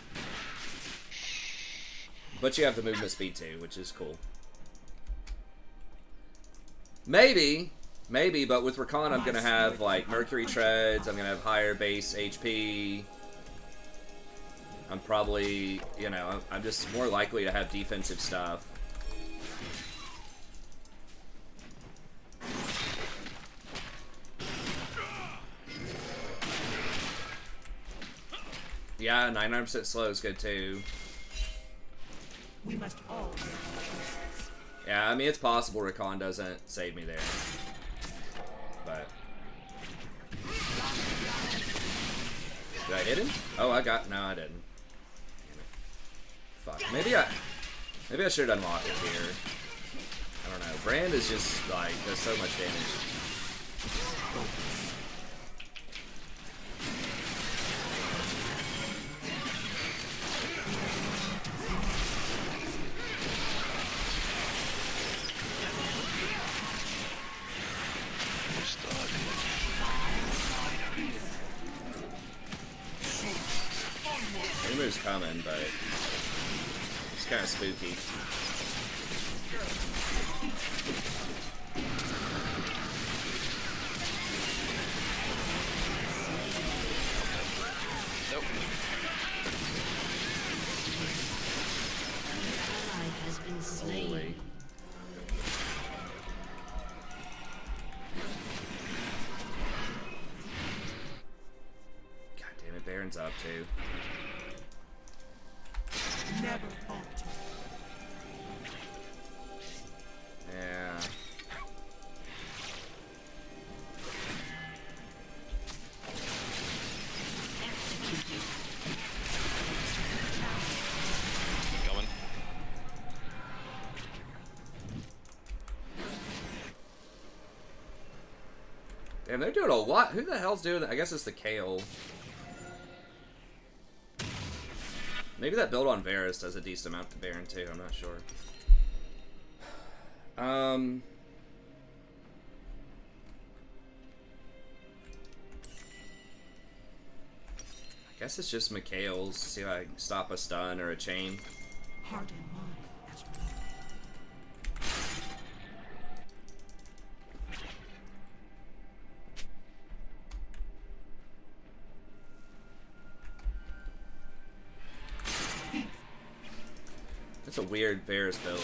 But you have the movement speed too, which is cool. Maybe, but with Rakan I'm gonna have like Mercury Treads, I'm gonna have higher base HP. I'm probably, you know, I'm just more likely to have defensive stuff. Yeah, 99% slow is good too. We must all. Yeah, I mean, it's possible Rakan doesn't save me there. But. Did I hit him? Oh, no, I didn't. Fuck. Maybe I should unlock it here. I don't know. Brand is just like does so much damage. Emu's coming, but It's kind of spooky. Nope. Ally has been slain. Holy. God damn it, Baron's up too. Never falter. Yeah. Coming. Damn, they're doing a lot. Who the hell's doing that? I guess it's the Kale. Maybe that build on Varus does a decent amount to Baron too. I'm not sure. I guess it's just Mikhail's. See if I can stop a stun or a chain. Heart and mind as one. That's a weird Varus build.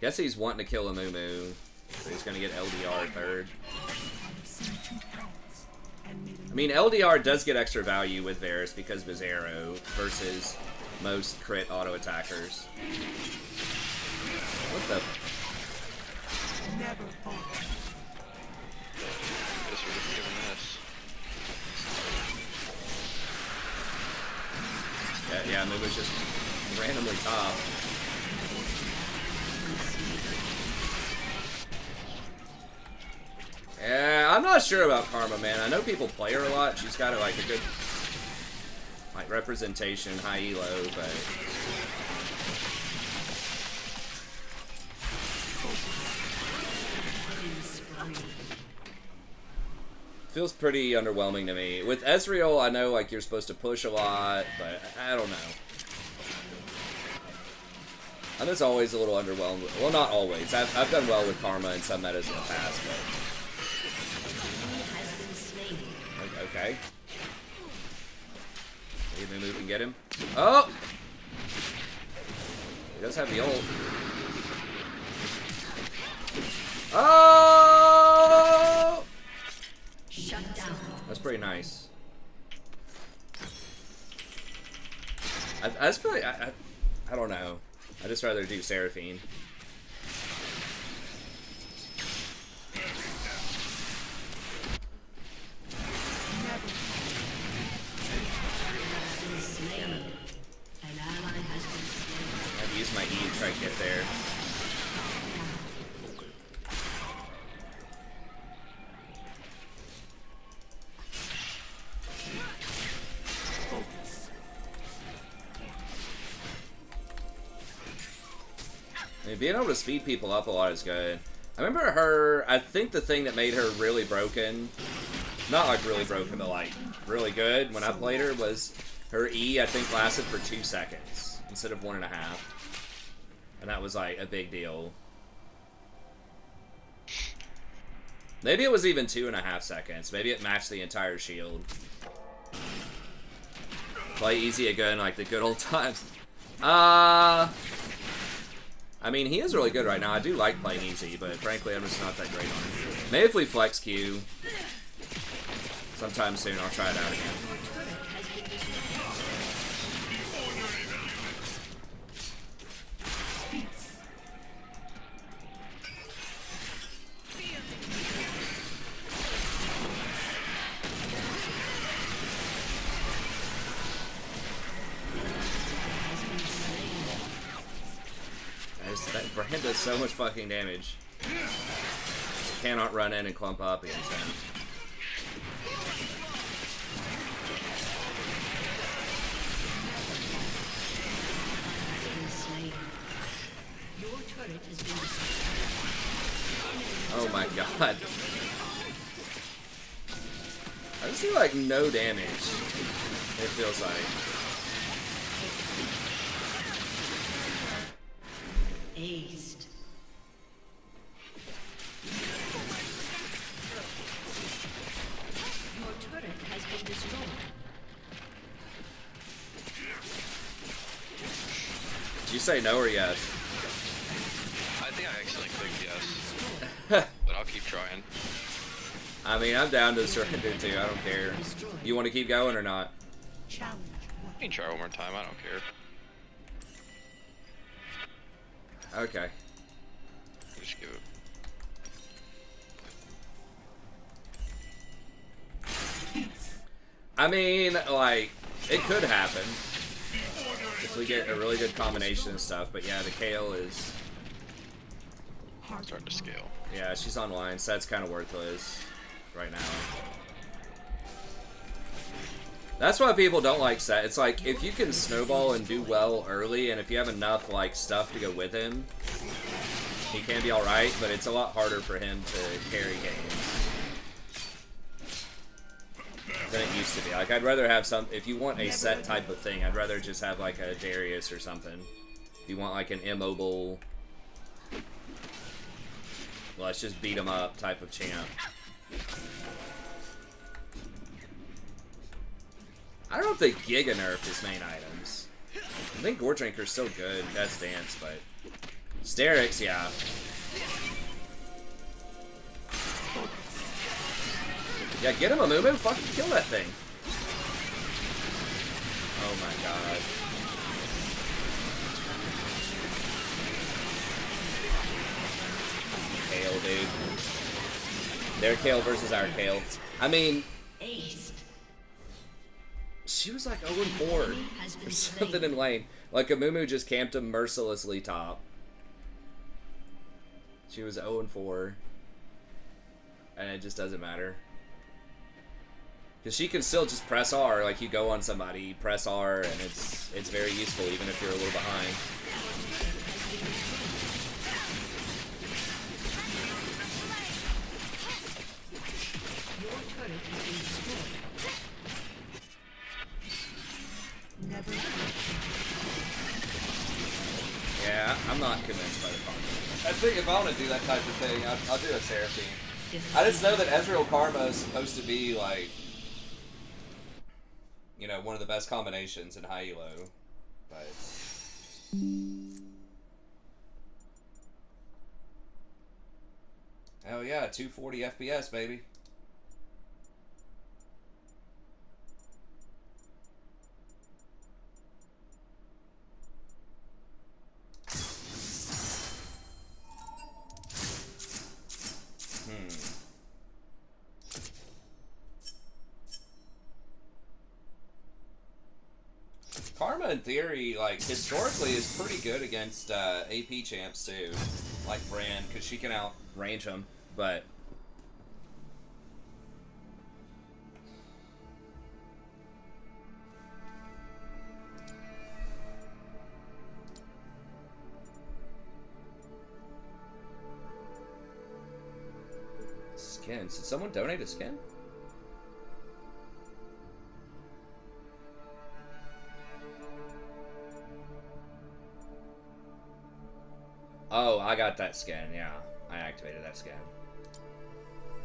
Guess he's wanting to kill a Mumu, so he's gonna get LDR third. I've seen two paths and made a I mean, LDR does get extra value with Varus because of his arrow versus most crit auto attackers. What the? never falter. Guess we're just giving this. Yeah, Mumu's just randomly top. Yeah, I'm not sure about Karma, man. I know people play her a lot. She's got like a good like representation, high elo, but feels pretty underwhelming to me. With Ezreal, I know like you're supposed to push a lot, but I don't know. I'm just always a little underwhelmed. Well, not always. I've done well with Karma in some metas in the past, but okay. Maybe we can get him. Oh! He does have the ult. Oh! Shut down. That's pretty nice. I just feel like I don't know. I just rather do Seraphine. An ally has been slain. I've used my E to try to get there. I mean, being able to speed people up a lot is good. I remember her, I think the thing that made her really broken, not like really broken, but like really good when I played her was her E, I think, lasted for 2 seconds instead of 1.5. And that was like a big deal. Maybe it was even 2.5 seconds. Maybe it matched the entire shield. Play easy again like the good old times. I mean, he is really good right now. I do like playing easy, but frankly, I'm just not that great on it. Maybe if we flex Q sometime soon, I'll try it out again. That brand does so much fucking damage. Cannot run in and clump up against him. Oh my god. I just do like no damage. It feels like. you say no or yes? I think I accidentally clicked yes. But I'll keep trying. I mean, I'm down to surrender too. I don't care. You want to keep going or not? Challenge You can try one more time, I don't care. Okay. Just give it. I mean, like, it could happen if we get a really good combination of stuff. But yeah, the Kale is... Starting to scale. Yeah, she's online, so that's kind of worthless right now. That's why people don't like Set. It's like, if you can snowball and do well early, and if you have enough, like, stuff to go with him, he can be alright, but it's a lot harder for him to carry games than it used to be. Like, I'd rather have some... If you want a Set type of thing, I'd rather just have, like, a Darius or something. If you want, like, an immobile... Let's just beat him up type of champ. I don't know if they Giga nerfed his main items. I think Gore Drinker's still good. That's Dance, but... Sterix, yeah. Yeah, get him a Moo. Fucking kill that thing. Oh my god. Kale, dude. Their Kale versus our Kale. I mean... She was like 0-4 or something in lane. Like, Amumu just camped him mercilessly top. She was 0-4. And it just doesn't matter. Because she can still just press R. Like, you go on somebody, press R, and it's very useful even if you're a little behind. Yeah, I'm not convinced by the combo. I think if I want to do that type of thing, I'll do a Seraphine. I just know that Ezreal Karma is supposed to be like, you know, one of the best combinations in high elo, but hell yeah, 240 FPS, baby. Karma, in theory, like, historically is pretty good against AP champs, too. Like Brand, because she can outrange them, but... Skins. Did someone donate a skin? Oh, I got that skin, yeah. I activated that skin.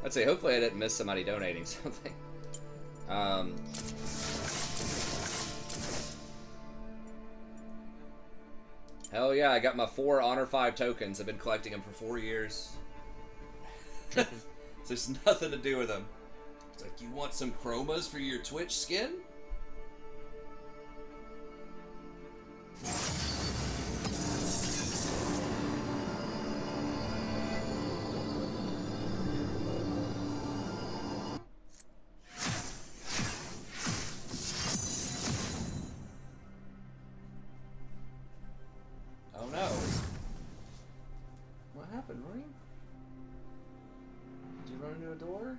Let's see, hopefully I didn't miss somebody donating something. Hell yeah, I got my 4 Honor 5 tokens. I've been collecting them for 4 years. There's nothing to do with them. It's like, you want some chromas for your Twitch skin? Door?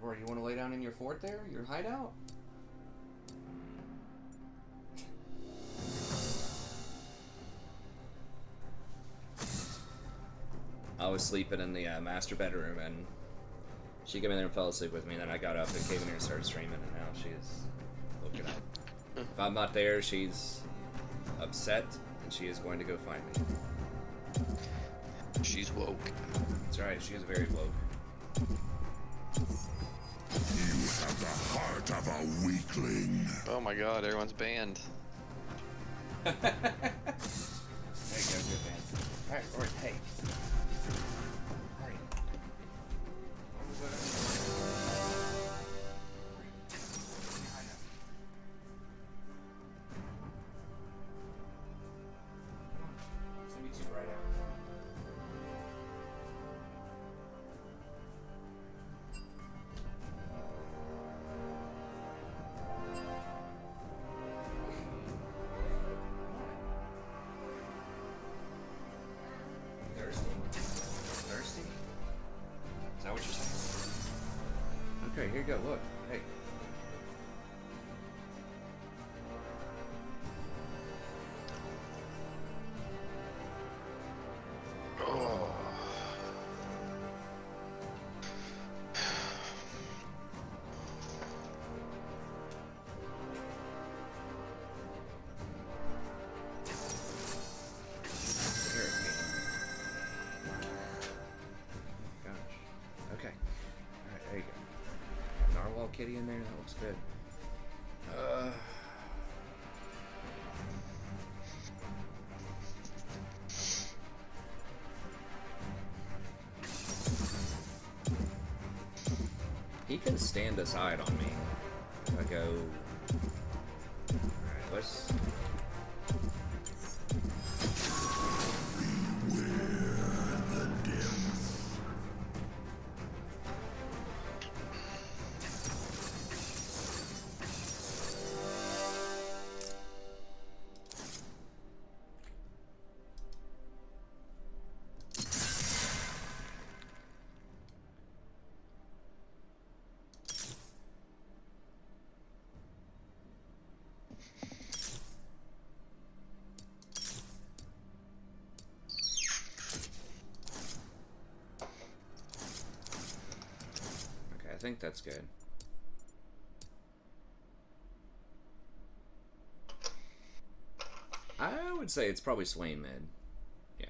Or you want to lay down in your fort there? Your hideout? I was sleeping in the master bedroom and she came in there and fell asleep with me, and then I got up and came in here and started streaming, and now she is looking up. If I'm not there, she's upset and she is going to go find me. She's woke. That's right, she is very woke. You have The heart of a weakling. Oh my god, everyone's banned. There you go, good man. Alright, hey. Hey. What was that? It's gonna be too bright out. Thirsty? Thirsty? Is that what you're saying? Okay, here you go, look. Hey. Oh. Gosh. Okay. Alright, there you go. Got Narwhal Kitty in there, that looks good. He can stand aside on me if I go. Alright, let's. I think that's good. I would say it's probably Swain mid. Yeah.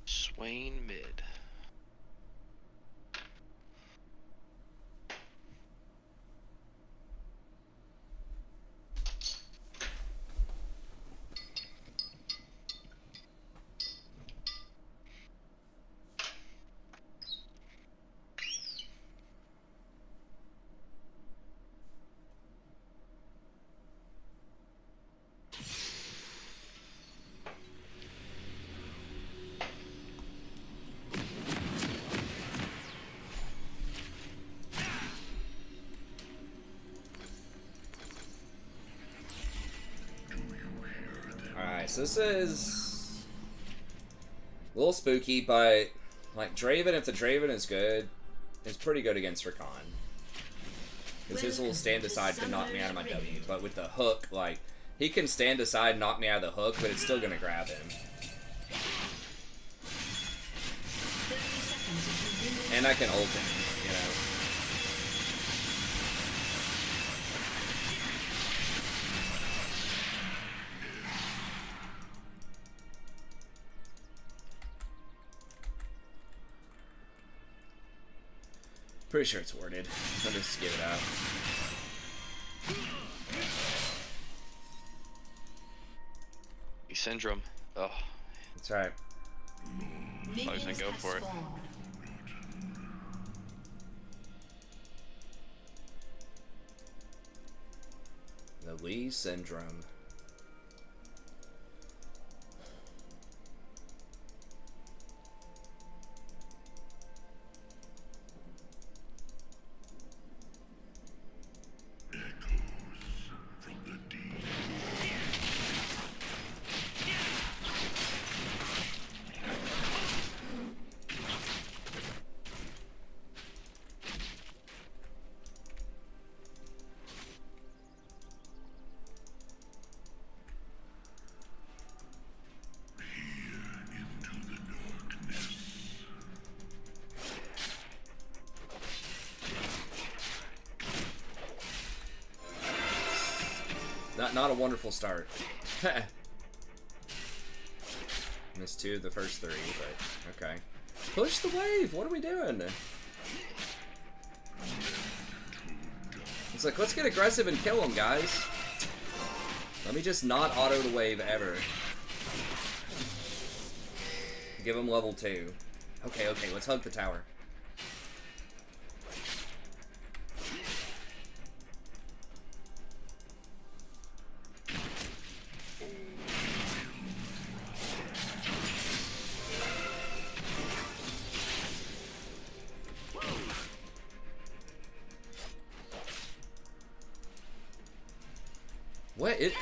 Swain mid. Alright, so this is a little spooky, but like Draven, if the Draven is good, it's pretty good against Rakan. Because his little stand aside can knock me out of my W, but with the hook, like, he can stand aside, knock me out of the hook, but it's still gonna grab him. And I can ult him, you know. Pretty sure it's worded. I'll just give it out. Syndrome. Oh, That's right. I was gonna go for it. The Lee Syndrome. Not a wonderful start. Missed 2 of the first 3, but okay. Push the wave! What are we doing? It's like, let's get aggressive and kill him, guys. Let me just not auto the wave ever. Give him level 2. Okay, okay, let's hug the tower.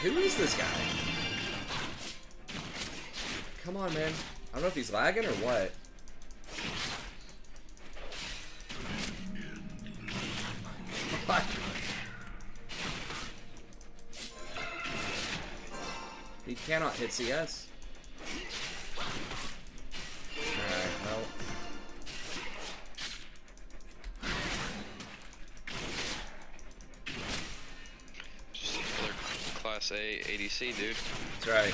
Who is this guy? Come on, man. I don't know if he's lagging or what. What? He cannot hit CS. Alright, well. Just another Class A ADC, dude. That's right.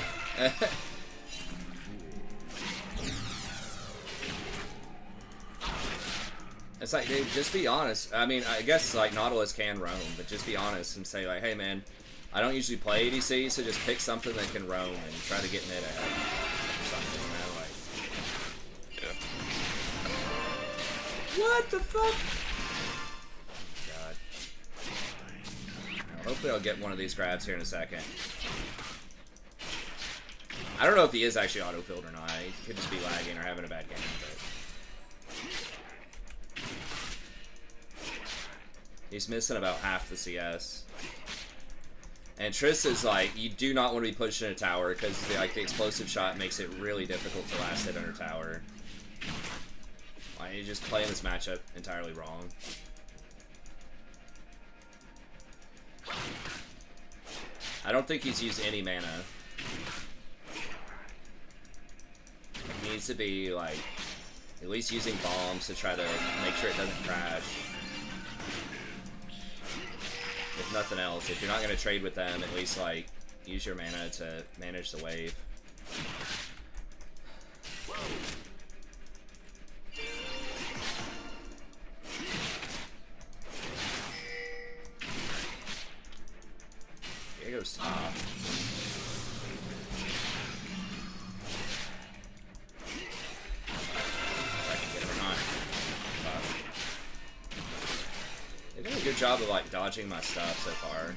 It's like, dude, just be honest. I mean, I guess, like, Nautilus can roam, but just be honest and say, like, hey, man, I don't usually play ADC, so just pick something that can roam and try to get mid ahead. Or something, you know, like... Yeah. What the fuck? God. Well, hopefully I'll get one of these grabs here in a second. I don't know if he is actually auto-filled or not. He could just be lagging or having a bad game, but... He's missing about half the CS. And Triss is like, you do not want to be pushing a tower because like the explosive shot makes it really difficult to last hit under tower. Like, you're just playing this matchup entirely wrong. I don't think he's used any mana. He needs to be like at least using bombs to try to make sure it doesn't crash. If nothing else, if you're not going to trade with them, at least, like, use your mana to manage the wave. Here goes top. If I can get him or not. They've done a good job of, like, dodging my stuff so far.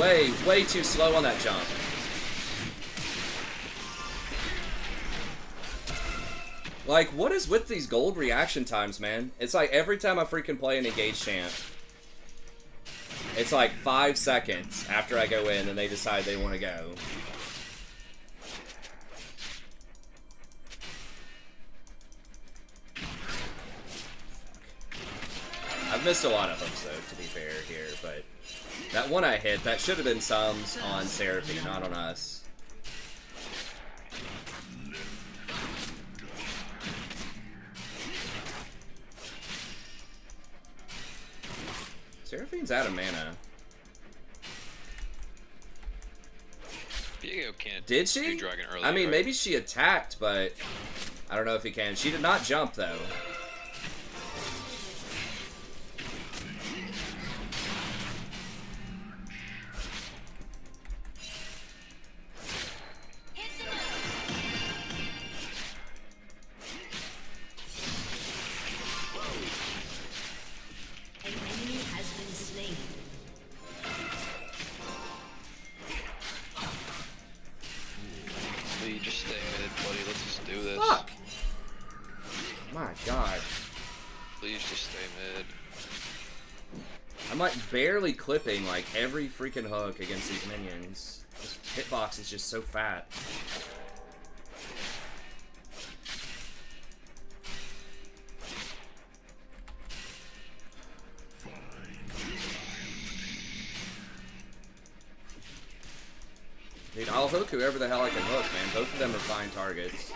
It's way too slow on that jump. Like, what is with these gold reaction times, man? It's like every time I freaking play an engaged champ, it's like 5 seconds after I go in and they decide they want to go. I've missed a lot of them, though, to be fair here, but that one I hit, that should have been sums on Seraphine, not on us. Seraphine's out of mana. Diego can't. Did she? Do dragon early, I mean, right? maybe she attacked, but I don't know if he can. She did not jump, though. Lee, just stay mid, buddy. Let's just do this. Fuck! My god. Please just stay mid. I'm like barely clipping like every freaking hook against these minions. This hitbox is just so fat. Dude, Dude, I'll hook whoever the hell I can hook, man. Both of them are fine targets.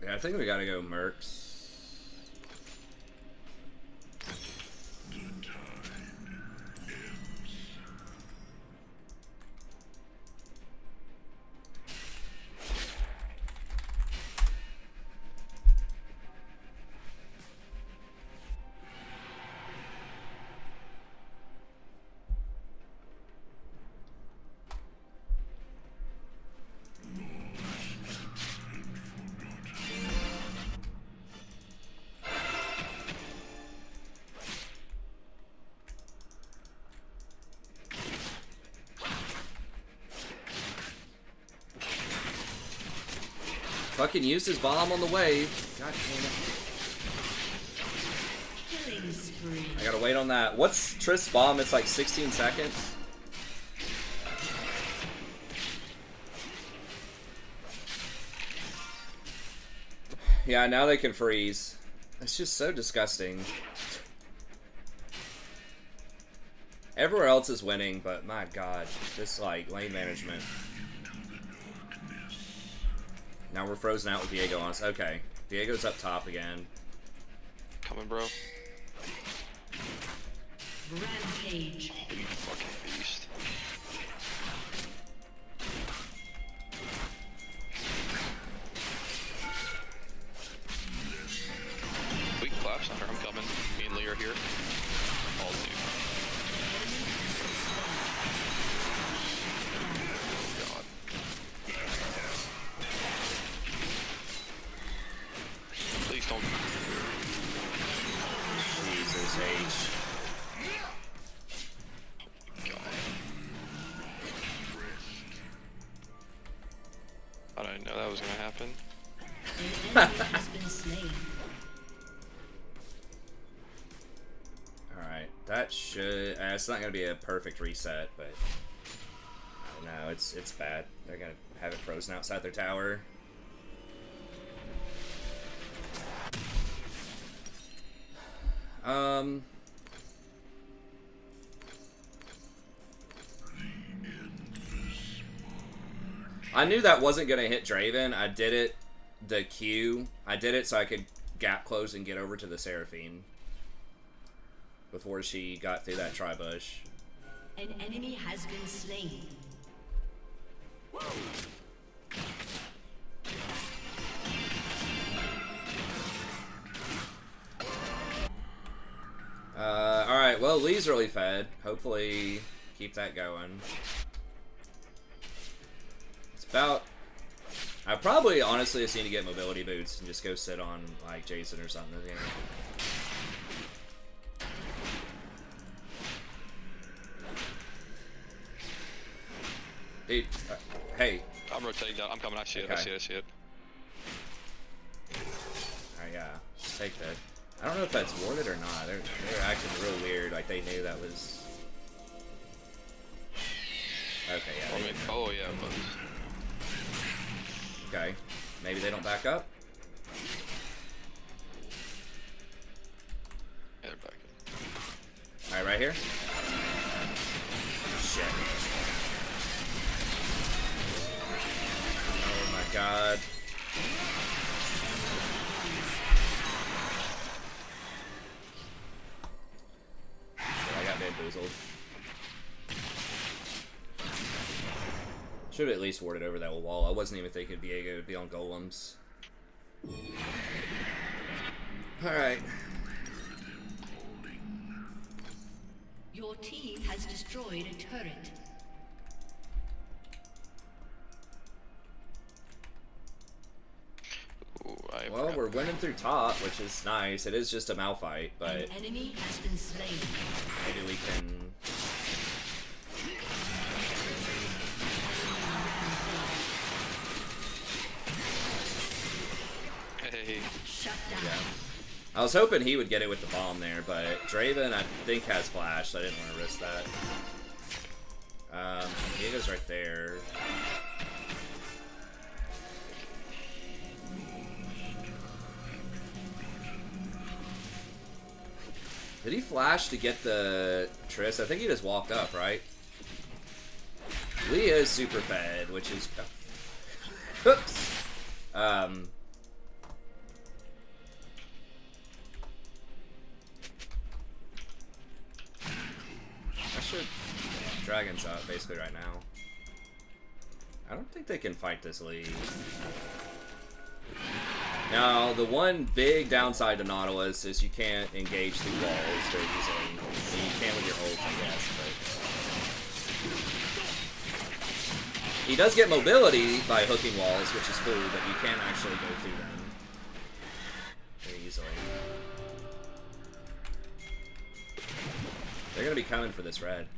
Yeah, I think we gotta go Mercs. Fucking use his bomb on the wave. God damn it. Killing spree. I gotta wait on that. What's Trist's bomb? It's like 16 seconds. Yeah, now they can freeze. It's just so disgusting. Everywhere else is winning, but my god, this like lane management. Now we're frozen out with Diego on us. Okay, Diego's up top again. Coming, bro. Rampage. Oh, you fucking beast. Weak clap center, I'm coming. Me and Lee are here. All two. God. Please don't. Jesus H. God. I didn't know that was gonna happen. An enemy has been slain. Alright, that should... it's not gonna be a perfect reset, but... I don't know, it's bad. They're gonna have it frozen outside their tower. I knew that wasn't gonna hit Draven. I did it, the Q. I did it so I could gap close and get over to the Seraphine before she got through that tri-bush. An enemy has been slain. Alright, well, Lee's really fed. Hopefully, keep that going. It's about... I probably, honestly, just need to get mobility boots and just go sit on, like, Jason or something. You know? Dude, hey. I'm rotating down. I'm coming. I see it. Okay. I see it. I see it. Alright, yeah. Just take that. I don't know if that's warded or not. They're acting real weird. Like, they knew that was... Okay, yeah. I mean, oh yeah, but... Okay. Maybe they don't back up? Yeah, they're back in. Alright, right here? Shit. Oh my god. I got bamboozled. Should have at least warded over that wall. I wasn't even thinking Diego would be on golems. Alright. Your team has destroyed a turret. Ooh, Well, we're winning through top, which is nice. It is just a Malphite, but An enemy has been slain. maybe we can... Hey. Shut down. Yeah. I was hoping he would get it with the bomb there, but Draven, I think, has flash, so I didn't want to risk that. Diego's right there. Did he flash to get the Triss? I think he just walked up, right? Lee is super fed, which is... Oops! I should... Dragon's up, basically, right now. I don't think they can fight this Lee. Now, the one big downside to Nautilus is you can't engage through walls very easily. I mean, you can with your ult, I guess, but... He does get mobility by hooking walls, which is cool, but you can't actually go through them very easily. They're gonna be coming for this red.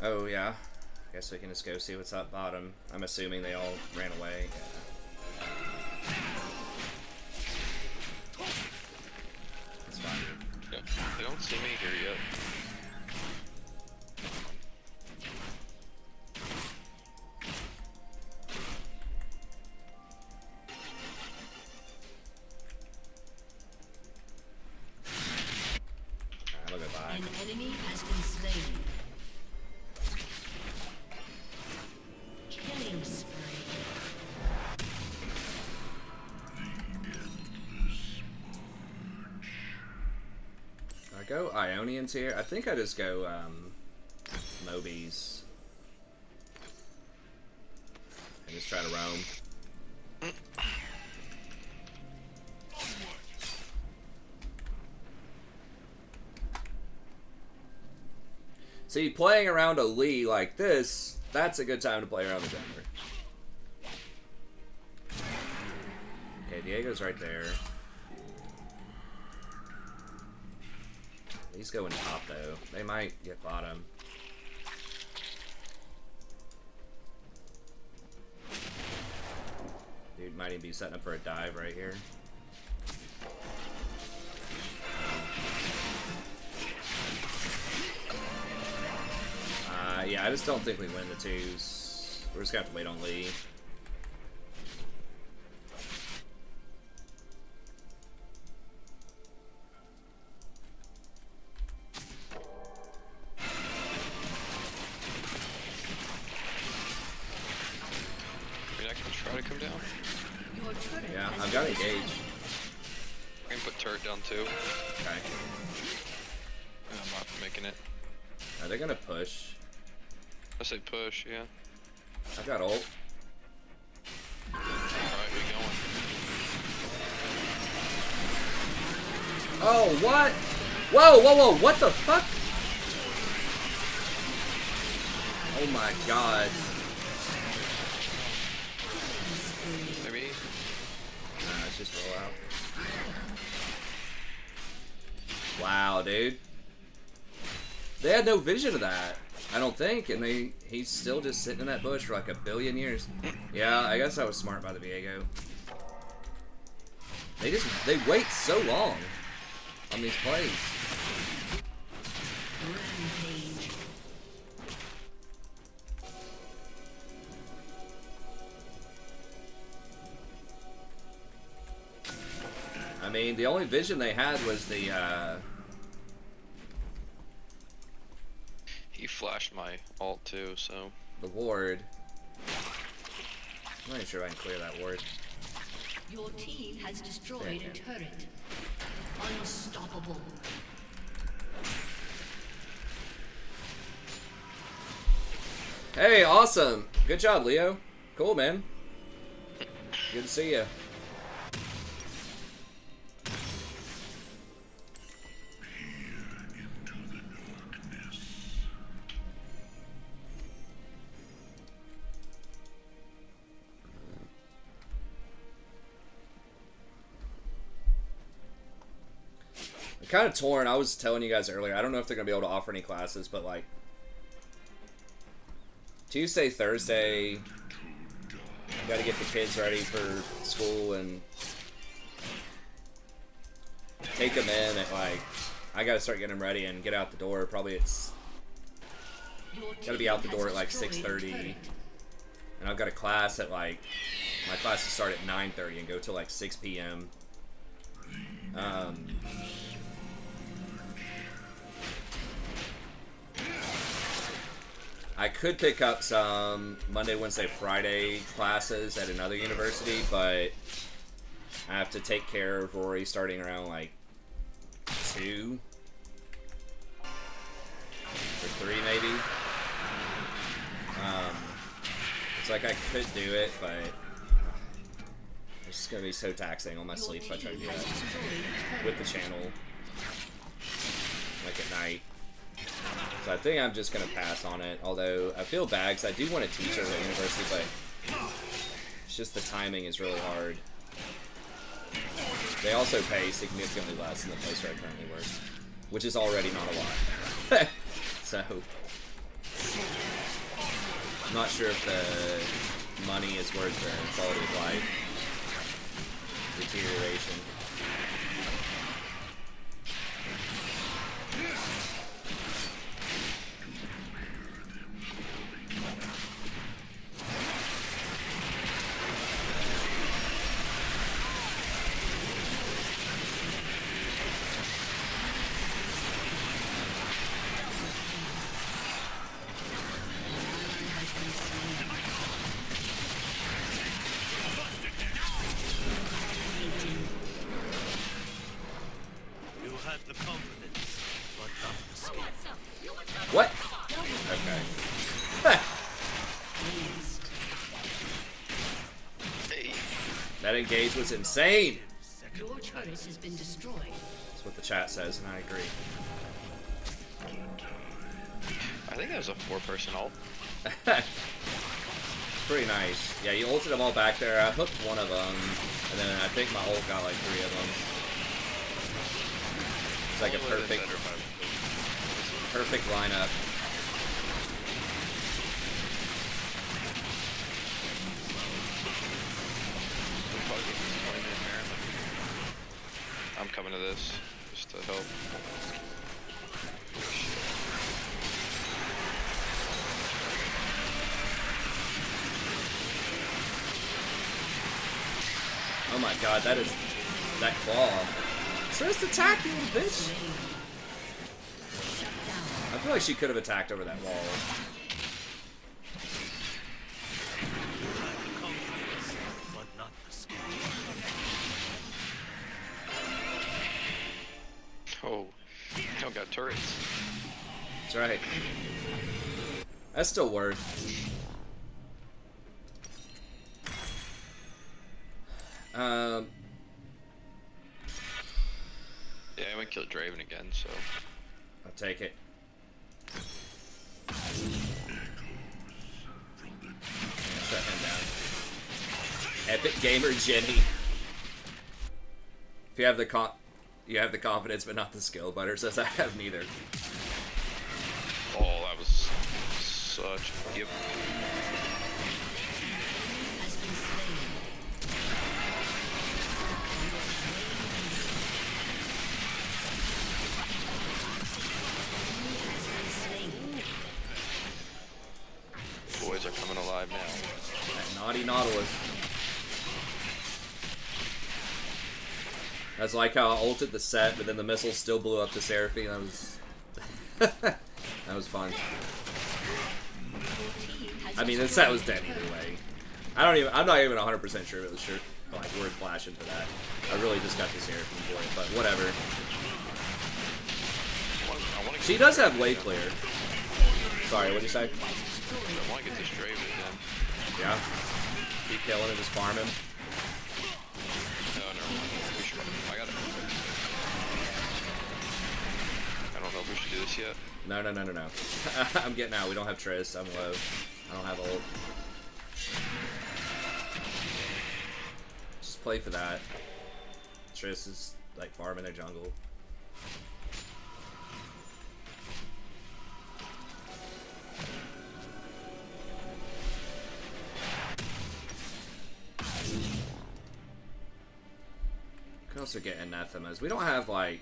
Oh, yeah. Guess we can just go see what's up bottom. I'm assuming they all ran away. Yeah. That's fine. Yeah, they don't see me here yet. I'll go by. An enemy has been slain. Killing spree. I go Ionians here. I think I just go Mobies. And just try to roam. See, playing around a Lee like this, that's a good time to play around the jungler. Okay, Diego's right there. He's going top though. They might get bottom. Dude might even be setting up for a dive right here. Yeah, I just don't think we win the twos. We're just gonna have to wait on Lee. I mean, I can try to come down. Your turret Yeah, has I've got been engaged. I can put turret down too. Okay. I'm not making it. Are they gonna push? I say push, yeah. I've got ult. Alright, we going. Oh, what? Whoa, whoa, whoa, what the fuck? Oh my god. Maybe. Nah, let's just roll out. Wow, dude. They had no vision of that, I don't think, and he's still just sitting in that bush for like a billion years. Yeah, I guess I was smart by the Viego. They wait so long on these plays. rampage. mean, the only vision they had was the, He flashed my ult too, so. the ward. I'm not even sure if I can clear that ward. Your team has destroyed a turret. Unstoppable. Hey, awesome! Good job, Leo. Cool, man. Good to see you. I'm kind of torn. I was telling you guys earlier, I don't know if they're going to be able to offer any classes, but like Tuesday, Thursday, got to get the kids ready for school and take them in at like, I got to start getting them ready and get out the door. Probably it's got to be out the door at like 6:30, and I've got a class at like, my class will start at 9:30 and go till like 6 p.m. I could pick up some Monday, Wednesday, Friday classes at another university, but I have to take care of Rory starting around like 2 or 3 maybe. It's like I could do it, but it's just gonna be so taxing on my sleep if I try to do that with the channel, like at night. So I think I'm just going to pass on it, although I feel bad because I do want to teach over at university, but it's just the timing is really hard. They also pay significantly less than the place where I currently work, which is already not a lot. So, I'm not sure if the money is worth the quality of life deterioration. What? Okay. That engage was insane. Your turret has been destroyed. That's what the chat says, and I agree. I think that was a 4-person ult. Pretty nice. Yeah, you ulted them all back there. I hooked one of them, and then I think my ult got like 3 of them. It's like a perfect lineup. I'm coming to this just to help. Oh my god, that claw. First attack, you little bitch! I feel like she could have attacked over that wall. Oh, I don't got turrets. That's right. That's still worth. Yeah, I went kill Draven again, so. I'll take it. Shut him down. Epic Gamer Jenny. If you have the confidence, but not the skill. Butter says I have neither. Oh, that was such a gift. Boys are coming alive now. That naughty Nautilus. That's like how I ulted the set, but then the missile still blew up the Seraphine. That was that was fun. I mean, the set was dead either way. I'm not even 100% sure it was like worth flashing for that. I really just got the Seraphine for it, but whatever. She does have wave clear. Sorry, what'd you say? I want to get this Draven again. Yeah. Keep killing him, just farm him. No, never mind. We should, I got it. I don't know if we should do this yet. No. I'm getting out. We don't have Triss. I'm low. I don't have ult. Just play for that. Triss is like farming their jungle. Could also get anathemas. We don't have like.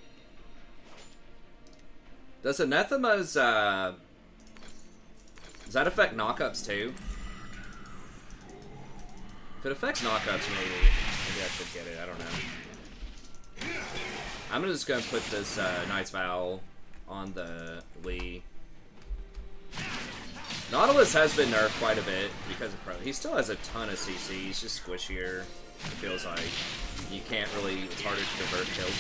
Does anathemas does that affect knockups too? If it affects knockups, maybe I should get it. I don't know. I'm just gonna put this Knight's Vow on the Lee. Nautilus has been nerfed quite a bit because of Pro. He still has a ton of CC. He's just squishier. It feels like you can't really. It's harder to convert kills.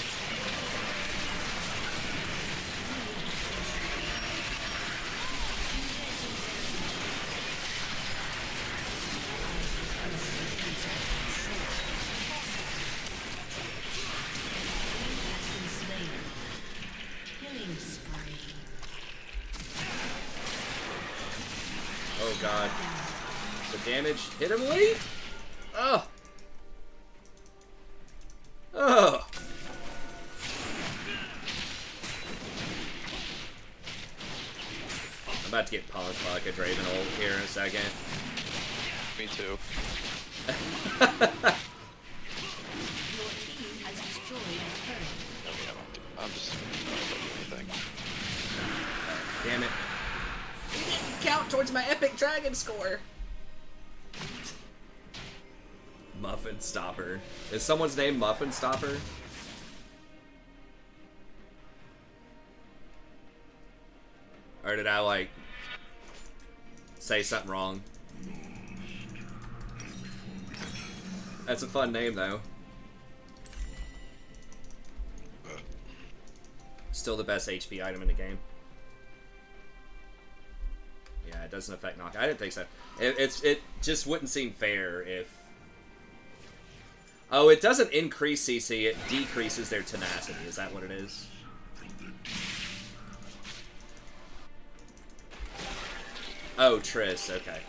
Oh god. The damage hit him, Lee? Oh. Oh. I'm about to get punched by like a Draven ult here in a second. Me too. I'm just not doing anything. Damn it. It didn't count towards my epic dragon score. Muffin Stopper. Is someone's name Muffin Stopper? Or did I like say something wrong? That's a fun name though. Still the best HP item in the game. Yeah, it doesn't affect knock. I didn't think so. It just wouldn't seem fair if. Oh, it doesn't increase CC. It decreases their tenacity. Is that what it is? Oh, Triss. Okay.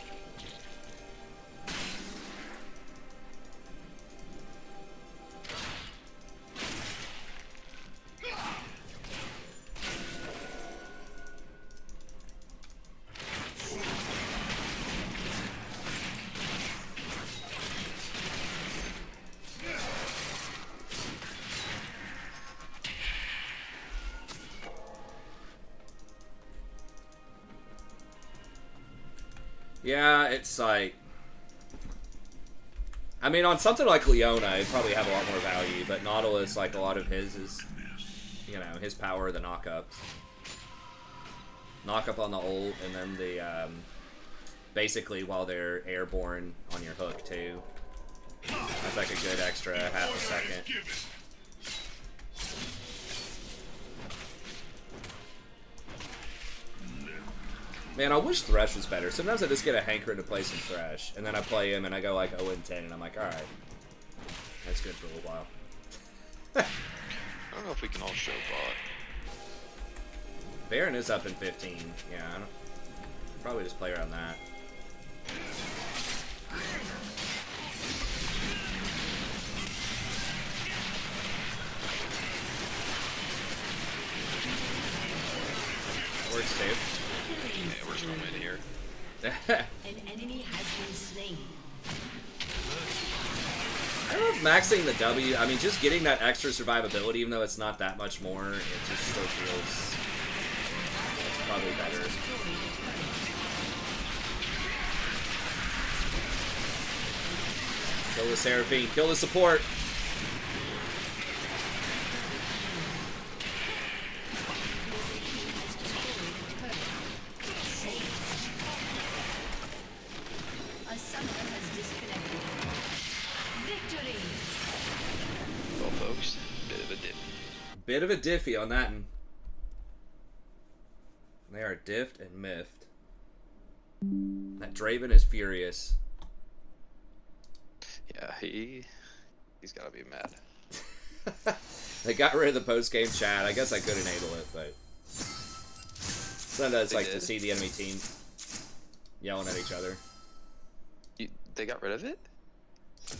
Yeah, it's like... I mean, on something like Leona, it'd probably have a lot more value, but Nautilus, like, a lot of his is, you know, his power are the knockups. Knock-up on the ult, and then the, basically while they're airborne on your hook, too. That's like a good extra half a second. Man, I wish Thresh was better. Sometimes I just get a hankering to play some Thresh, and then I play him and I go like 0-10, and I'm like, alright. That's good for a little while. I don't know if we can all show bot. Baron is up in 15. Yeah, I don't, probably just play around that. Works, dude. Yeah, we're just going in here. An enemy has been slain. I don't know if maxing the W, I mean, just getting that extra survivability, even though it's not that much more, it just still feels probably better. Kill the Seraphine, kill the support. bit of a diffy on that one. They are diffed and miffed. That Draven is furious. Yeah, he's gotta be mad. They got rid of the post-game chat. I guess I could enable it, but sometimes like to see the enemy team yelling at each other. They got rid of it?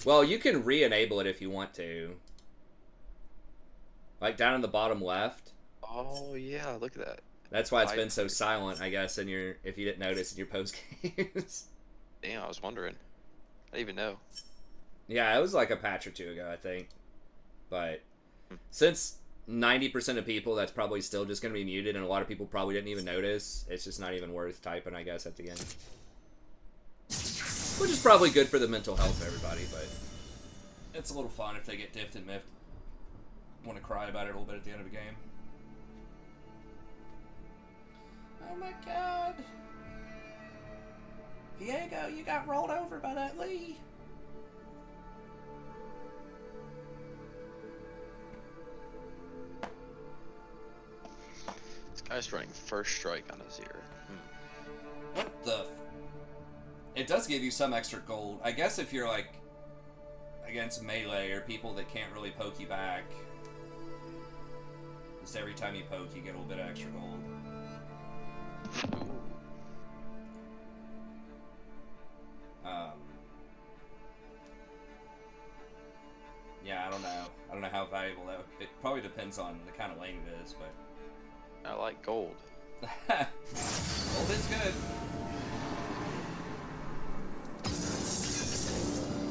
Well, you can re-enable it if you want to. Like down in the bottom left. Oh yeah, look at that. That's why it's been so silent, I guess, if you didn't notice in your post games. Damn, I was wondering. I didn't even know. Yeah, it was like a patch or two ago, I think. But since 90% of people, that's probably still just going to be muted, and a lot of people probably didn't even notice, it's just not even worth typing, I guess, at the end. Which is probably good for the mental health of everybody, but it's a little fun if they get diffed and miffed. Want to cry about it a little bit at the end of a game. Oh my god. Diego, you got rolled over by that Lee. This guy's running first strike on his ear. What the? It does give you some extra gold. I guess if you're like against melee or people that can't really poke you back, just every time you poke, you get a little bit of extra gold. Yeah, I don't know. I don't know how valuable that would. It probably depends on the kind of lane it is, but I like gold. gold is good.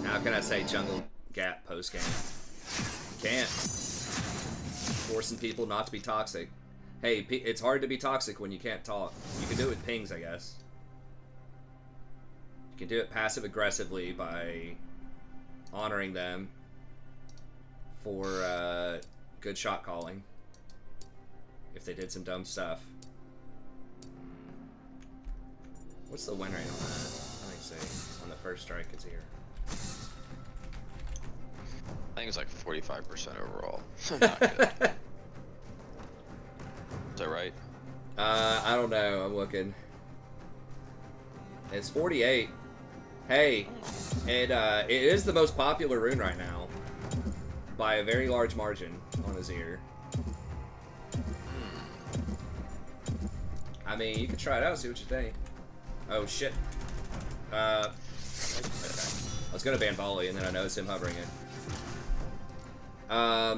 How can I say jungle gap post game? Can't. Forcing people not to be toxic. Hey, it's hard to be toxic when you can't talk. You can do it with pings, I guess. You can do it passive aggressively by honoring them for good shot calling if they did some dumb stuff. What's the win rate on that? Let me see. On the first strike, it's here. I think it's like 45% overall. Not good. Is that right? I don't know. I'm looking. It's 48. Hey, it is the most popular rune right now by a very large margin on Azir. I mean, you can try it out, see what you think. Oh shit. Okay. I was gonna ban volley, and then I noticed him hovering it.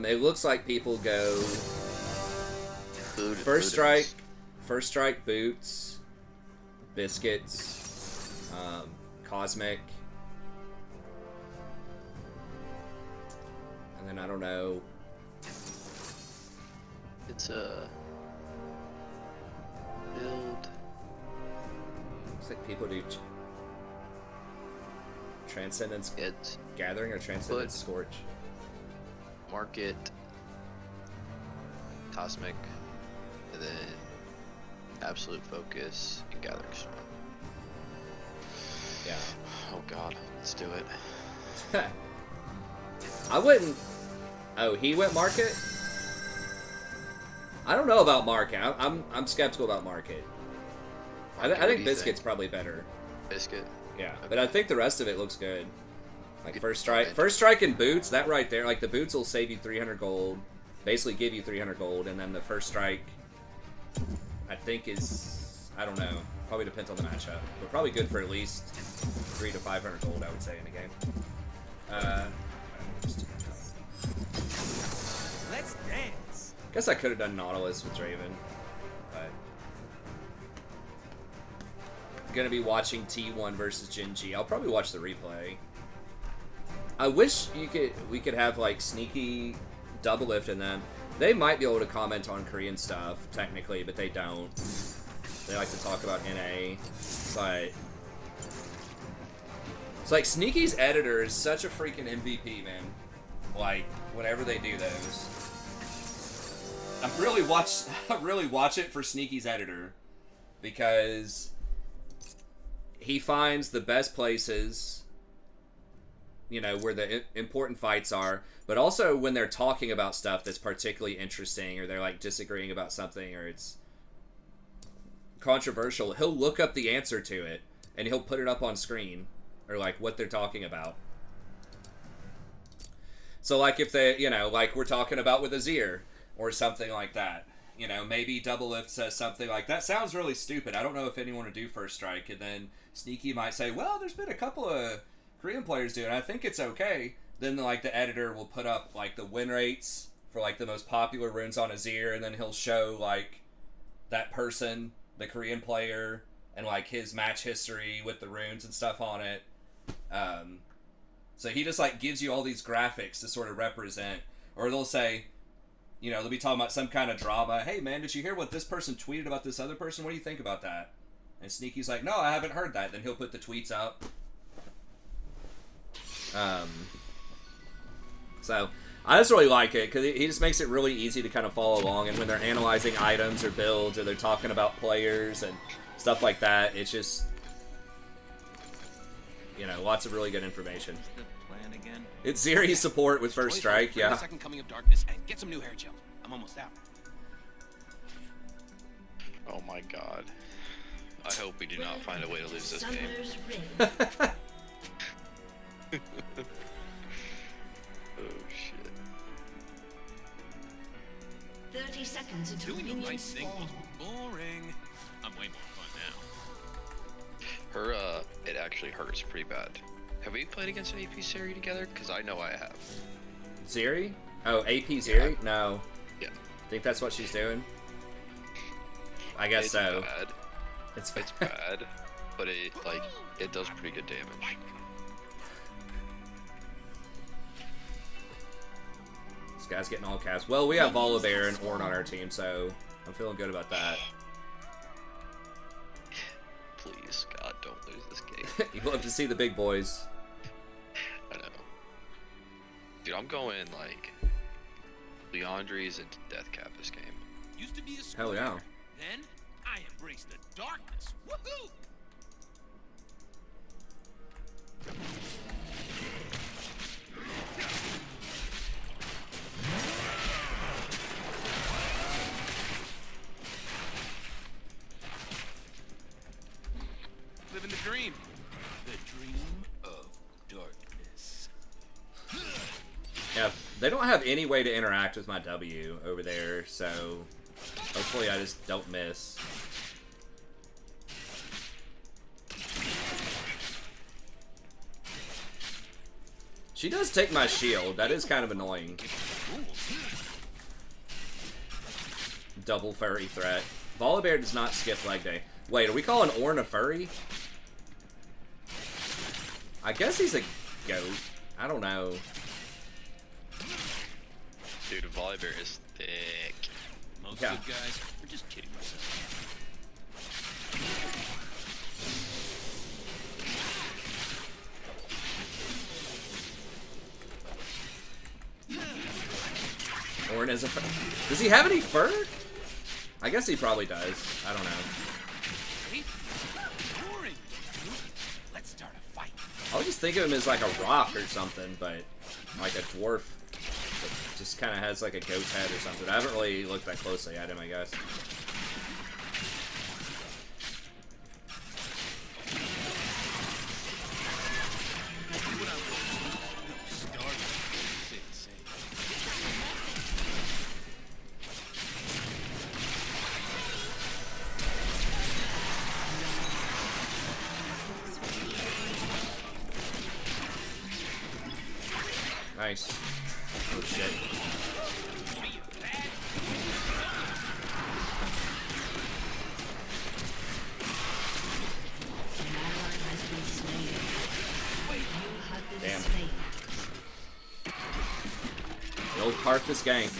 It looks like people go first strike boots, biscuits, cosmic, and then I don't know. It's a build. Looks like people do Transcendence It's Gathering or Transcendence Scorch. Market, Cosmic, and then Absolute Focus and Gathering Storm. Yeah. Oh god, let's do it. I wouldn't. Oh, he went market. I don't know about market. I'm skeptical about market. I think biscuit's probably better. Biscuit. Yeah, Okay. but I think the rest of it looks good. Like first strike and boots, that right there, like the boots will save you 300 gold, basically give you 300 gold, and then the first strike, I think is, I don't know, probably depends on the matchup, but probably good for at least 300 to 500 gold, I would say, in a game. Let's dance. Guess I could have done Nautilus with Draven, but I'm gonna be watching T1 versus Genji. I'll probably watch the replay. I wish we could have like sneaky double lift in them. They might be able to comment on Korean stuff technically, but they don't. They like to talk about NA, but it's like Sneaky's editor is such a freaking MVP, man. Like whenever they do those, I really watch it for Sneaky's editor because he finds the best places you know, where the important fights are, but also when they're talking about stuff that's particularly interesting, or they're like disagreeing about something, or it's controversial, he'll look up the answer to it and he'll put it up on screen, or like what they're talking about. So like if they, you know, like we're talking about with Azir or something like that, you know, maybe Double Lift says something like, that sounds really stupid, I don't know if anyone would do First Strike, and then Sneaky might say, well, there's been a couple of Korean players do it, I think it's okay. Then like the editor will put up like the win rates for like the most popular runes on Azir, and then he'll show like that person, the Korean player, and like his match history with the runes and stuff on it. So he just like gives you all these graphics to sort of represent, or they'll say, you know, they'll be talking about some kind of drama. Hey man, did you hear what this person tweeted about this other person? What do you think about that? And Sneaky's like, no, I haven't heard that. Then he'll put the tweets up. So I just really like it because he just makes it really easy to kind of follow along. And when they're analyzing items or builds, or they're talking about players and stuff like that, it's just, you know, lots of really good information. It's Ziri support with First Strike, yeah. Second coming of darkness and get some new hair gel. I'm almost out. Oh my god. I hope we do not find a way to lose this game. Summoner's Rift. Oh shit. 30 seconds until Doing the minions right thing spawn. was boring. I'm way more fun now. Her, it actually hurts pretty bad. Have we played against an AP Siri together? Because I know I have. Ziri? Oh, AP Ziri? Yeah. No. Yeah. Think that's what she's doing? I guess It's so. Bad. It's It's bad, but it, like, it does pretty good damage. This guy's getting all cast. Well, we have Volibear and Ornn on our team, so I'm feeling good about that. Please, God, don't lose this game. You'll have to see the big boys. I know. Dude, I'm going, like, Leandri's into Deathcap this game. Used to be a Hell yeah. square. Then I embraced the darkness. Woohoo! Living the dream. The dream of darkness. Yeah, they don't have any way to interact with my W over there, so hopefully I just don't miss. She does take my shield. That is kind of annoying. Double furry threat. Volibear does not skip leg day. Wait, are we calling Ornn a furry? I guess he's a goat. I don't know. Dude, Volibear is thick. Most Yeah. good guys are just kidding themselves. Ornn is a fur. Does he have any fur? I guess he probably does. I don't know. Hey, boring. Let's start a fight. I would just think of him as like a rock or something, but like a dwarf that just kind of has like a goat's head or something. I haven't really looked that closely at him, I guess. Nice. Oh shit. Damn. The old Karthus gank.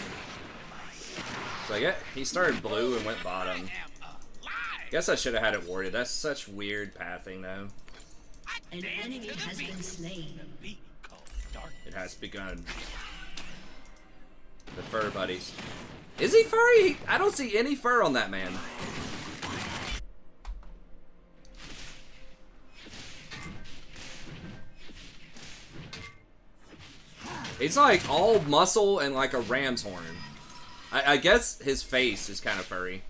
So yeah, he started blue and went bottom. Guess I should have had it warded. That's such weird pathing though. An enemy has been slain. It has begun. The fur buddies. Is he furry? I don't see any fur on that man. It's like all muscle and like a ram's horn. I guess his face is kind of furry.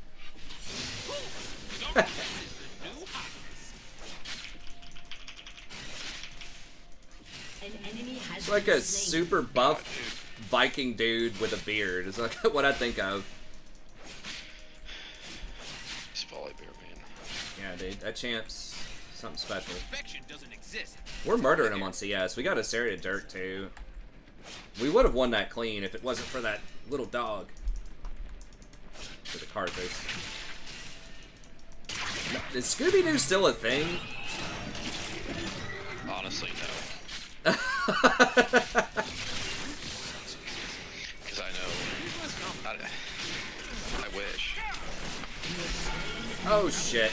It's like a super buff Viking dude with a beard. It's like what I think of. He's Volley Bear, man. Yeah, dude, that champ's something special. Perfection doesn't exist. We're murdering him on CS. We got a Sarah to Dirk too. We would have won that clean if it wasn't for that little dog. For the carcass. Is Scooby-Doo still a thing? Honestly, no. Because I know. I wish. Oh shit.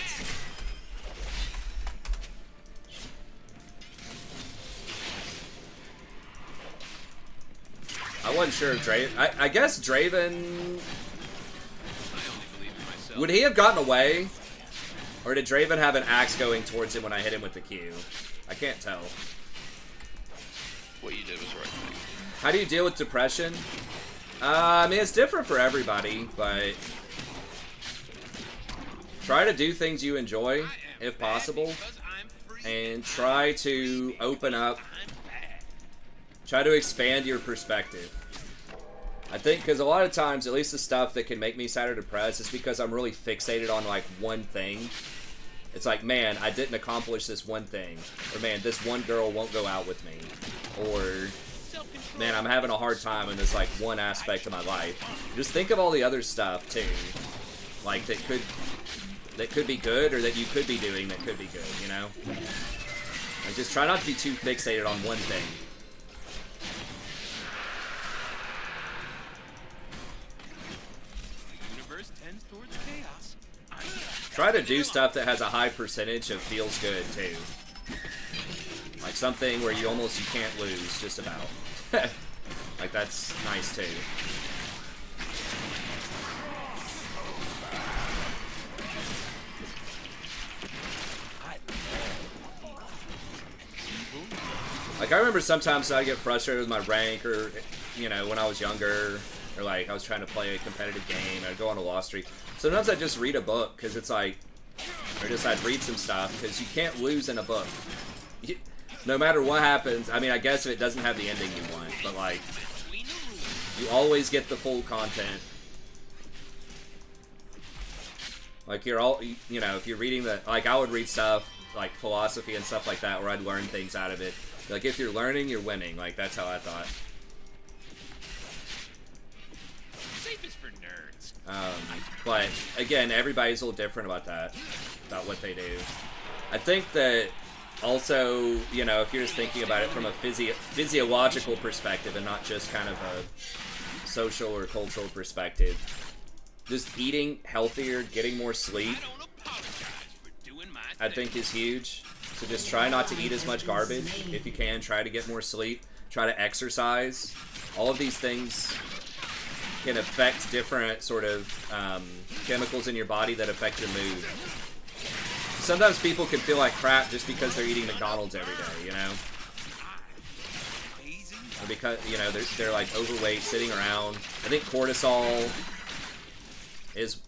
I wasn't sure if Draven... I guess Draven... Would he have gotten away? Or did Draven have an axe going towards him when I hit him with the Q? I can't tell. What you did was right. How do you deal with depression? I mean, it's different for everybody, but... Try to do things you enjoy, if possible. And try to open up. Try to expand your perspective. I think, because a lot of times, at least the stuff that can make me sad or depressed, is because I'm really fixated on, like, one thing. It's like, man, I didn't accomplish this one thing. Or, man, this one girl won't go out with me. Or, man, I'm having a hard time in this, like, one aspect of my life. Just think of all the other stuff, too. Like, that could be good, or that you could be doing that could be good, you know? Like, just try not to be too fixated on one thing. Try to do stuff that has a high percentage of feels good, too. Like something where you can't lose, just about. Like, that's nice, too. Like, I remember sometimes I'd get frustrated with my rank, or, you know, when I was younger, or, like, I was trying to play a competitive game, I'd go on a loss streak. Sometimes I'd just read a book, because it's like, or just I'd read some stuff, because you can't lose in a book. No matter what happens, I mean, I guess if it doesn't have the ending you want, but, like, you always get the full content. Like, you're all, you know, if you're reading like, I would read stuff, like, philosophy and stuff like that, where I'd learn things out of it. Like, if you're learning, you're winning. Like, that's how I thought. Safe is for nerds. But, again, everybody's a little different about that. About what they do. I think that, also, you know, if you're just thinking about it from a physiological perspective and not just kind of a social or cultural perspective, just eating healthier, getting more sleep, I think is huge. So just try not to eat as much garbage if you can. Try to get more sleep. Try to exercise. All of these things can affect different sort of chemicals in your body that affect your mood. Sometimes people can feel like crap just because they're eating McDonald's every day, you know? Or because, you know, they're like overweight, sitting around. I think cortisol is...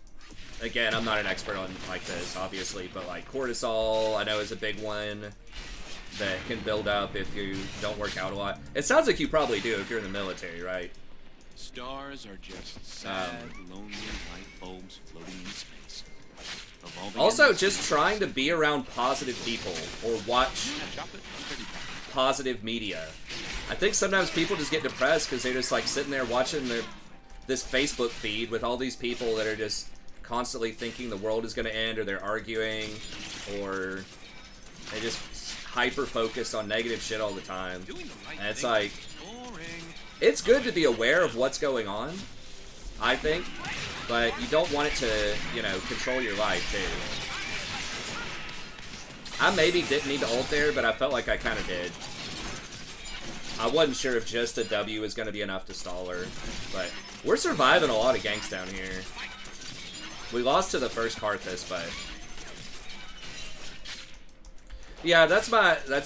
Again, I'm not an expert on like this, obviously, but like cortisol, I know is a big one that can build up if you don't work out a lot. It sounds like you probably do if you're in the military, right? Stars are just sad, lonely light bulbs floating in space. Also, just trying to be around positive people or watch positive media. I think sometimes people just get depressed because they're just like sitting there watching this Facebook feed with all these people that are just constantly thinking the world is going to end, or they're arguing, or they just hyper focused on negative shit all the time. And it's like, it's good to be aware of what's going on, I think, but you don't want it to, you know, control your life too. I maybe didn't need to ult there, but I felt like I kind of did. I wasn't sure if just a W was going to be enough to stall her, but we're surviving a lot of ganks down here. We lost to the first Karthus, but yeah, that's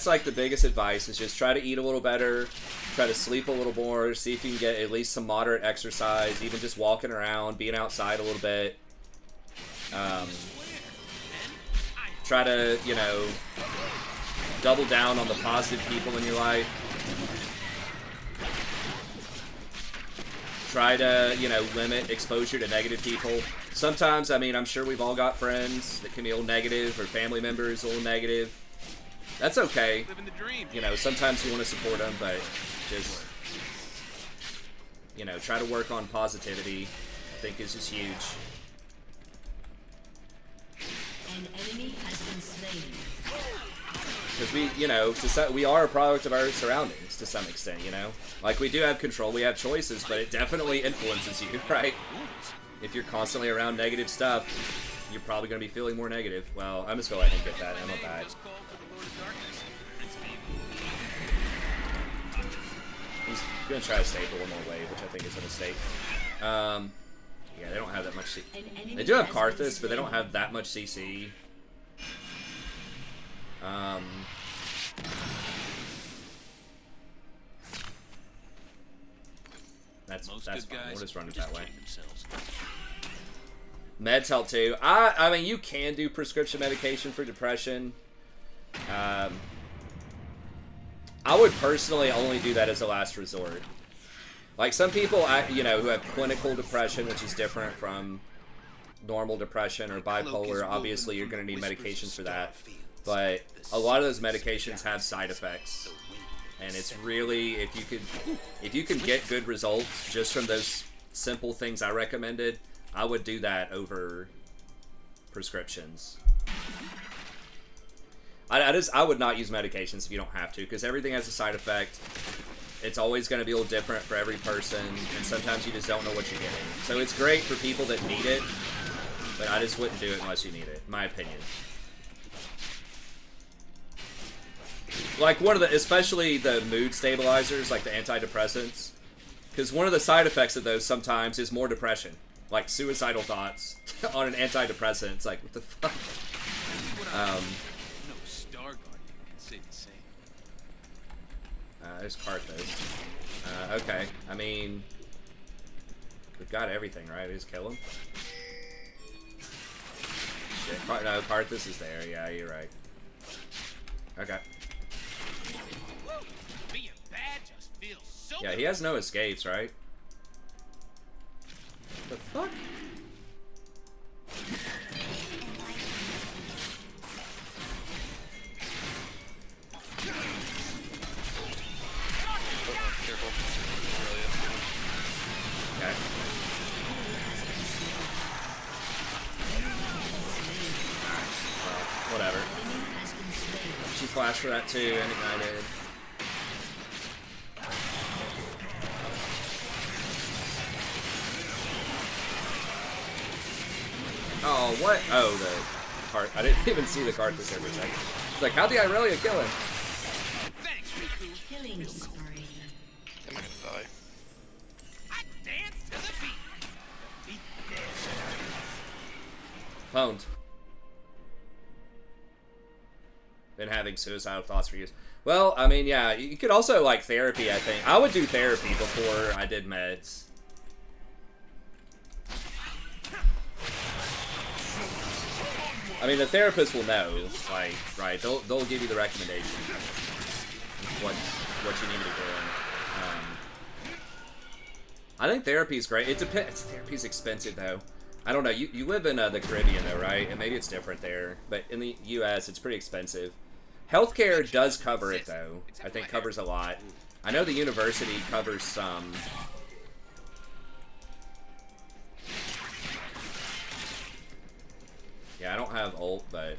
like the biggest advice, is just try to eat a little better, Try to sleep a little more. See if you can get at least some moderate exercise. Even just walking around, being outside a little bit. Try to, you know, double down on the positive people in your life. Try to, you know, limit exposure to negative people. Sometimes, I mean, I'm sure we've all got friends that can be a little negative, or family members a little negative. That's okay. Living the dream. You know, sometimes you want to support them, but just, you know, try to work on positivity. I think is just huge. An enemy has been slain. Because we, you know, we are a product of our surroundings to some extent, you know? Like, we do have control, we have choices, but it definitely influences you, right? If you're constantly around negative stuff, you're probably going to be feeling more negative. Well, I'm just going to let him get that. I'm not bad. He's going to try to stay for one more wave, which I think is a mistake. Yeah, they don't have that much CC. They do have Karthus, but they don't have that much CC. That's fine. We'll just run it that way. Meds help too. I mean, you can do prescription medication for depression. I would personally only do that as a last resort. Like, some people, you know, who have clinical depression, which is different from normal depression or bipolar, obviously you're going to need medications for that. But a lot of those medications have side effects. And it's really, if you can get good results just from those simple things I recommended, I would do that over prescriptions. I would not use medications if you don't have to, because everything has a side effect. It's always going to be a little different for every person, and sometimes you just don't know what you're getting. So it's great for people that need it, but I just wouldn't do it unless you need it, in my opinion. Like, one of the, especially the mood stabilizers, like the antidepressants, because one of the side effects of those sometimes is more depression. Like, suicidal thoughts on an antidepressant. It's like, what the fuck? No Star Guardian can say the same. There's Karthus. Okay, I mean, we've got everything, right? Just kill him. Shit, no, Karthus is there. Yeah, you're right. Okay. Being bad just feels so Yeah, he has no escapes, right? The fuck? Careful. Okay. Well, whatever. She flashed for that too, and I did. Oh, what? Oh, the cart. I didn't even see the cart this every second. It's like, how did Irelia kill him? Thanks, Riku. Killing spree. I'm gonna die. I dance to the beat. Beat dance. Pwned. Been having suicidal thoughts for years. Well, I mean, yeah, you could also, like, therapy, I think. I would do therapy before I did meds. I mean, the therapist will know, like, right? They'll give you the recommendation, what you need to be doing. I think therapy's great. It depends. Therapy's expensive though. I don't know. You live in the Caribbean though, right? And maybe it's different there, but in the U.S. it's pretty expensive. Healthcare does cover it though. I think covers a lot. I know the university covers some. Yeah, I don't have ult, but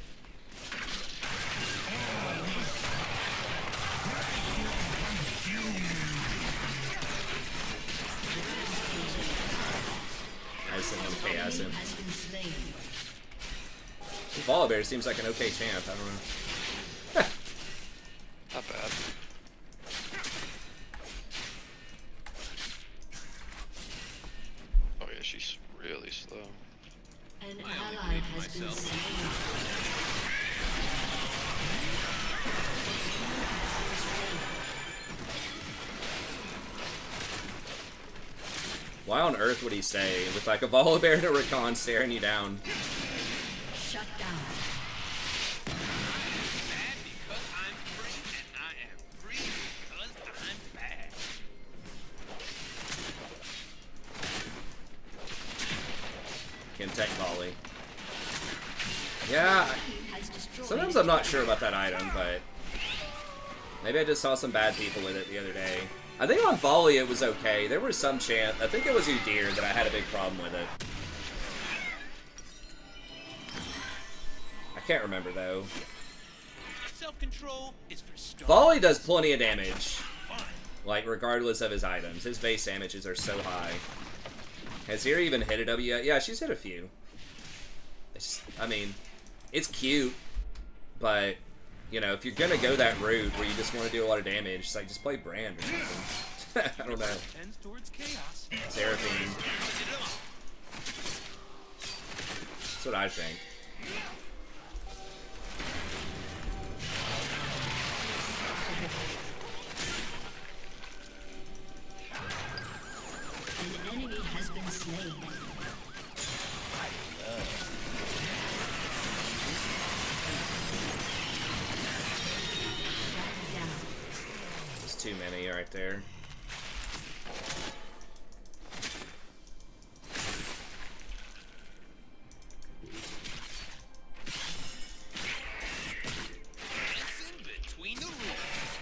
I just think I'm KS him. Volibear seems like an okay champ. I don't know. Not bad. Oh yeah, she's really slow. An ally has been slain. Why on earth would he stay with like a Volibear and a Rakan staring you down? Shut down. Bad because I'm free, and I am free because I'm bad. Can tech volley. Yeah, sometimes I'm not sure about that item, but maybe I just saw some bad people with it the other day. I think on volley it was okay. There was some chance. I think it was Udyr that I had a big problem with it. I can't remember though. Self-control is for stars. Volley does plenty of damage, like regardless of his items. His base damages are so high. Has Zira even hit a W yet? Yeah, she's hit a few. It's, I mean, it's cute, but you know, if you're gonna go that route where you just want to do a lot of damage, it's like just play Brand or something. I don't know. Tends towards chaos. Seraphine. That's what I think. An enemy has been slain. There's too many right there. It's in between the rules.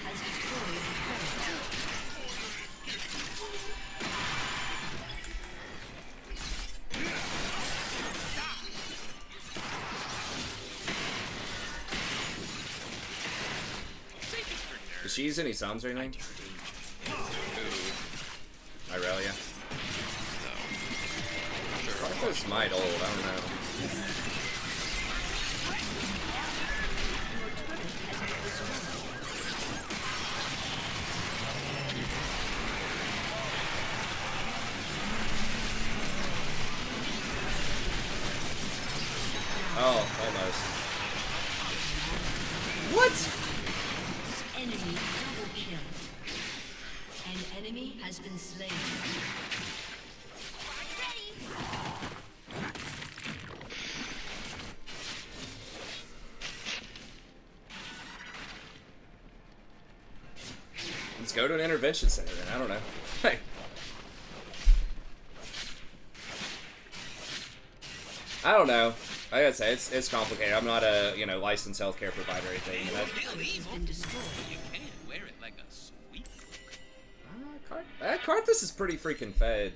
Has destroyed the turret. Does she use any sums or anything? Irelia. Arthur's might old, I don't know. Oh, almost. What? Enemy double kill. An enemy has been slain. Let's go to an intervention center then. I don't know. Hey. I don't know. I gotta say, it's complicated. I'm not a, you know, licensed healthcare provider or anything. You know? Has been destroyed. You can't wear it like a sweet. Karthus is pretty freaking fed.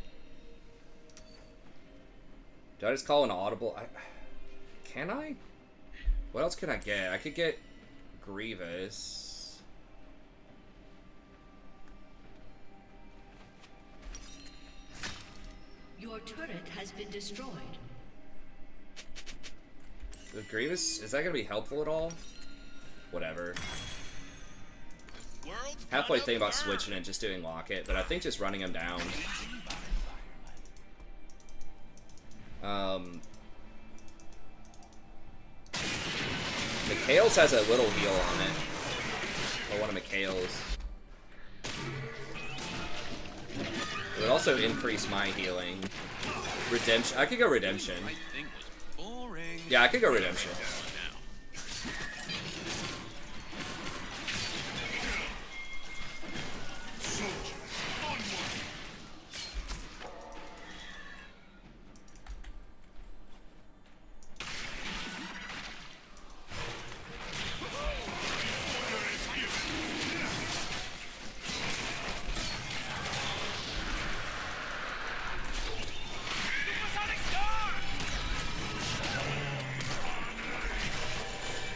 Do I just call an audible? Can I? What else can I get? I could get Grievous. Your turret has been destroyed. With Grievous, is that gonna be helpful at all? Whatever. World's Halfway gonna thinking about burn. switching and just doing Locket, but I think just running him down. Mikhail's has a little heal on it. Or one of Mikhail's. It would also increase my healing. Redemption. I could go Redemption. Right thing was boring. Yeah, I could go Redemption. Now,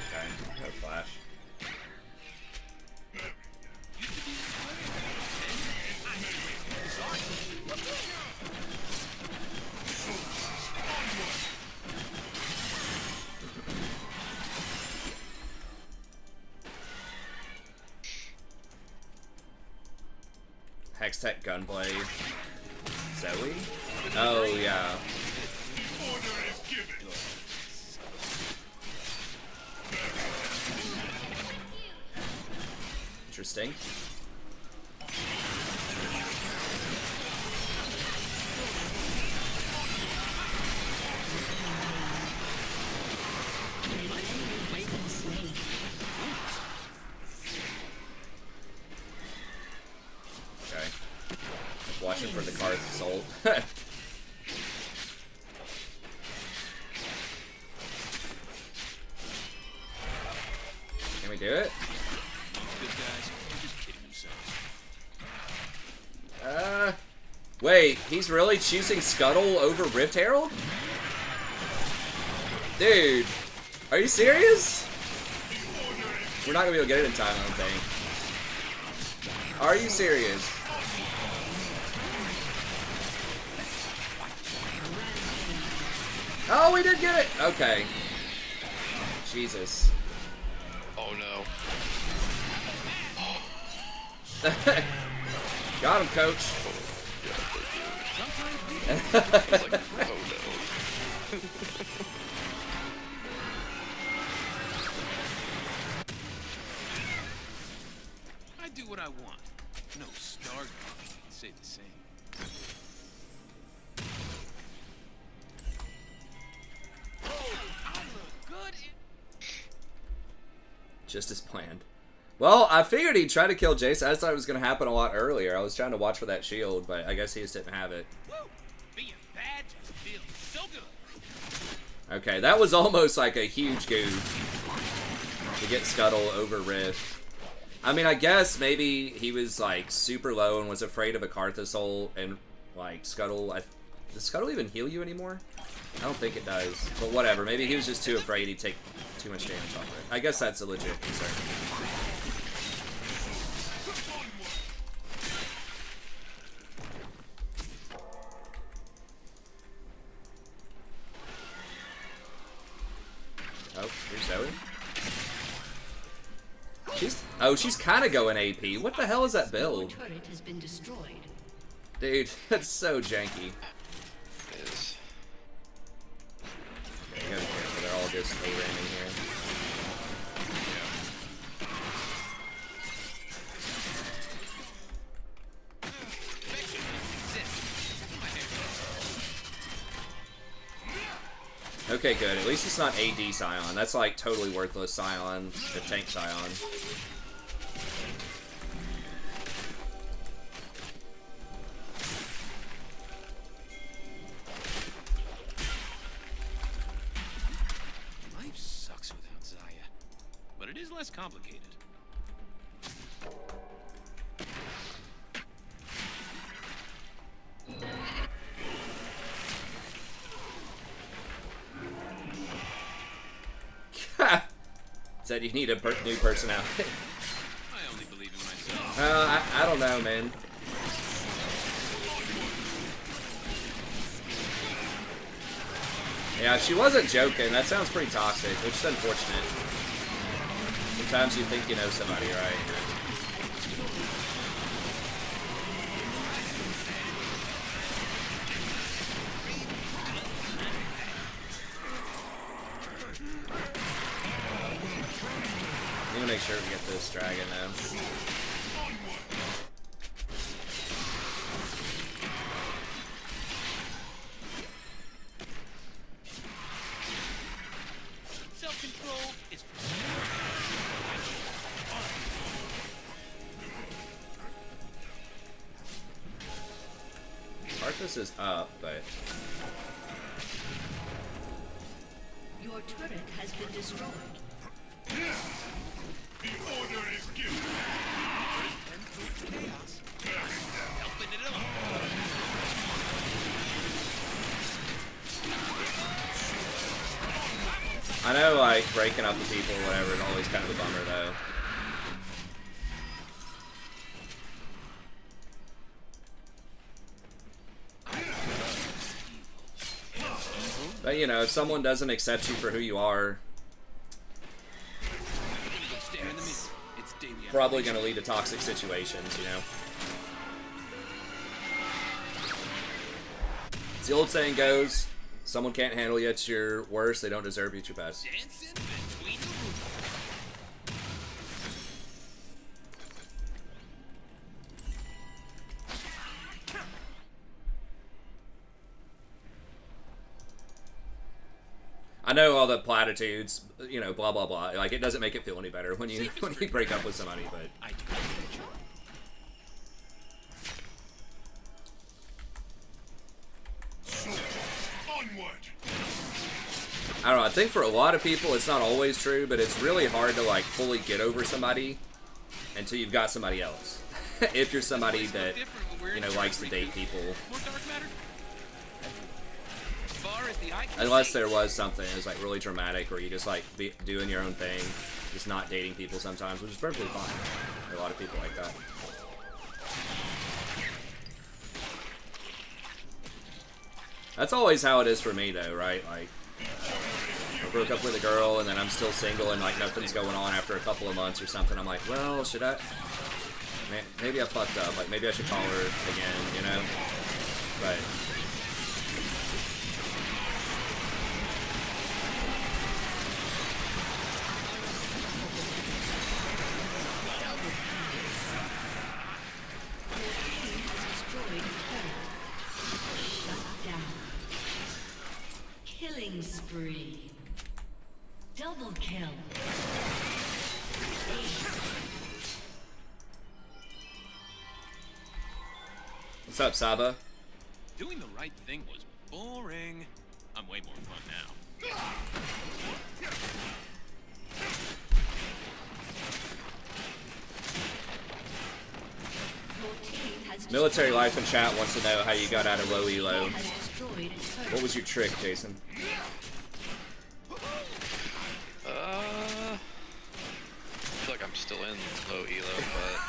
Okay, no flash. Hextech Gunblade. Zoe? Oh, yeah. Interesting. slain. Okay. Watching for the cards sold. Can we do it? Good guys are just kidding themselves. Wait, he's really choosing Scuttle over Rift Herald? Dude, are you serious? We're not gonna be able to get it in time, I don't think. Are you serious? Oh, we did get it! Okay. Jesus. Oh no. Got him, coach. It's like, oh no. I do what I want. No star guy can say the same. I look good. Just as planned. Well, I figured he'd try to kill Jason. I just thought it was going to happen a lot earlier. I was trying to watch for that shield, but I guess he just didn't have it. Woo! Being bad just feels so good. Okay, that was almost like a huge goof to get Scuttle over Rift. I mean, I guess maybe he was, like, super low and was afraid of a Karthus ult, and, like, Scuttle... Does Scuttle even heal you anymore? I don't think it does. But whatever, maybe he was just too afraid he'd take too much damage off it. I guess that's a legit concern. Oh, here's Zoe. She's kind of going AP. What the hell is that build? Your turret has been destroyed. Dude, that's so janky. It is. Okay, you gotta be careful. They're all just A-ramming here. Okay, good. At least it's not AD Scion. That's like totally worthless Scion, the tank Scion. Life sucks without Zaya, but it is less complicated. Said you need a new personality. I only believe in myself. I don't know, man. Yeah, if she wasn't joking, that sounds pretty toxic, which is unfortunate. Sometimes you think you know somebody, right? I'm gonna make sure we get this dragon though. Self-control is Arthas is up, but Your turret has been destroyed. The order is given. helping it along. I know, like, breaking up the people or whatever is always kind of a bummer, though. But, you know, if someone doesn't accept you for who you are, Stare in the mirror. It's daily. probably going to lead to toxic situations, you know? As the old saying goes, someone can't handle you at your worst, they don't deserve you at your best. Dancing between the roots. I know all the platitudes, you know, blah blah blah. Like, it doesn't make it feel any better when you break up with somebody, but I can get you. I don't know. I think for a lot of people, it's not always true, but it's really hard to like fully get over somebody until you've got somebody else. If you're somebody that, you know, likes to date people. Unless there was something that was like really dramatic, or you just like doing your own thing, just not dating people sometimes, which is perfectly fine. There are a lot of people like that. That's always how it is for me, though, right? Like, I broke up with a girl, and then I'm still single, and like nothing's going on after a couple of months or something. I'm like, well, should I? Maybe I fucked up. Like, maybe I should call her again, you know? But Killing spree. Double kill. what's up, Saba? Doing the right thing was boring. I'm way more fun now. Military Life in chat wants to know how you got out of low elo. What was your trick, Jason? I feel like I'm still in low elo,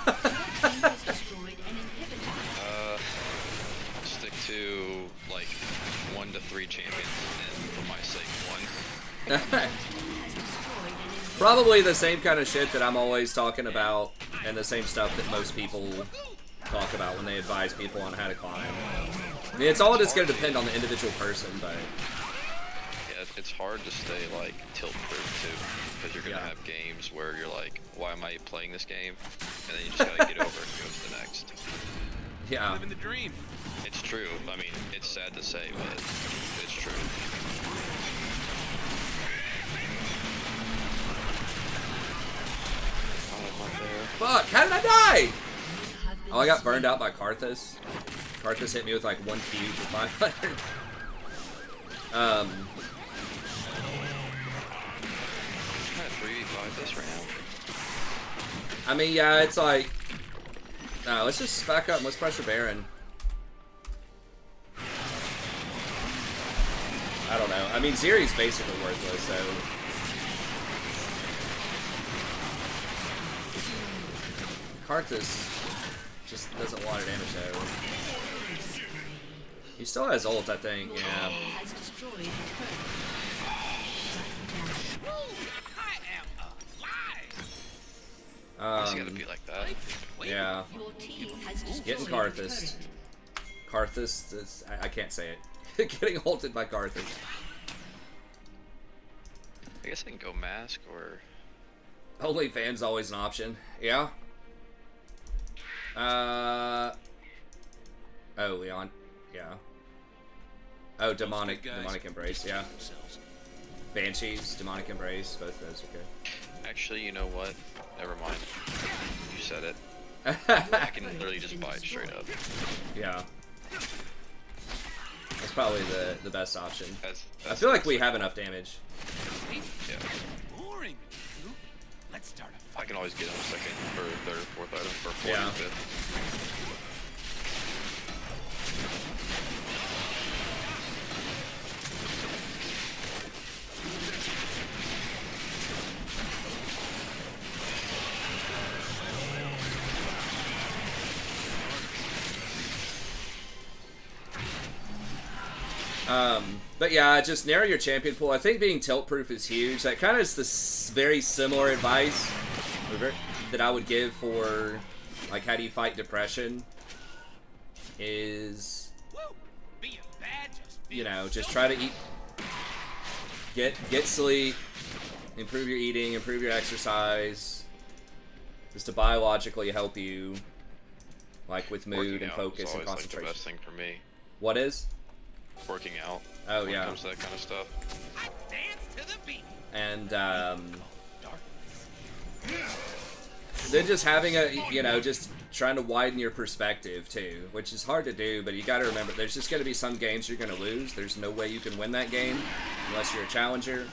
but stick to like 1 to 3 champions, and for my sake, 1. Probably the same kind of shit that I'm always talking about, and the same stuff that most people talk about when they advise people on how to climb. I mean, it's all just going to depend on the individual person, but Yeah, it's hard to stay like tilt proof too, because you're gonna have games where you're like, why am I playing this game? And then you just gotta get over it and go to the next. yeah. Living the dream. It's true. I mean, it's sad to say, but it's true. Fuck, how did I die? Oh, I got burned out by Karthus. Karthus hit me with like 1 Q for 500. I'm at 3v5 this round. I mean, yeah, it's like, no, let's just back up and let's pressure Baron. I don't know. I mean, Ziri's basically worthless, so. Karthus just doesn't want to damage though. He still has ult, I think, yeah. It's gotta be like that. Yeah. Getting Karthus. Karthus, is, I can't say it. Getting ulted by Karthus. I guess I can go mask or... OnlyFans always an option. Yeah. Oh, Leon. Yeah. Oh, demonic embrace. Yeah. Banshees, demonic embrace. Both those are good. Actually, you know what? Never mind. You said it. I can literally just buy it straight up. Yeah. That's probably the best option. That's I feel like we have enough damage. Yeah. Boring. Let's start a fight. I can always get on second or third, fourth item for fourth Yeah. and fifth. But yeah, just narrow your champion pool. I think being tilt proof is huge. That kind of is the very similar advice that I would give for like how do you fight depression. Is you know, just try to eat, get sleep, improve your eating, improve your exercise, just to biologically help you, like with mood Working and out focus is and always, like, concentration. the best thing for me. What is? Working out. Oh, when yeah. it comes to that kind of stuff. I danced And then just having just trying to widen your perspective too, which is hard to do, but you got to remember there's just going to be some games you're going to lose. There's no way you can win that game unless you're a challenger,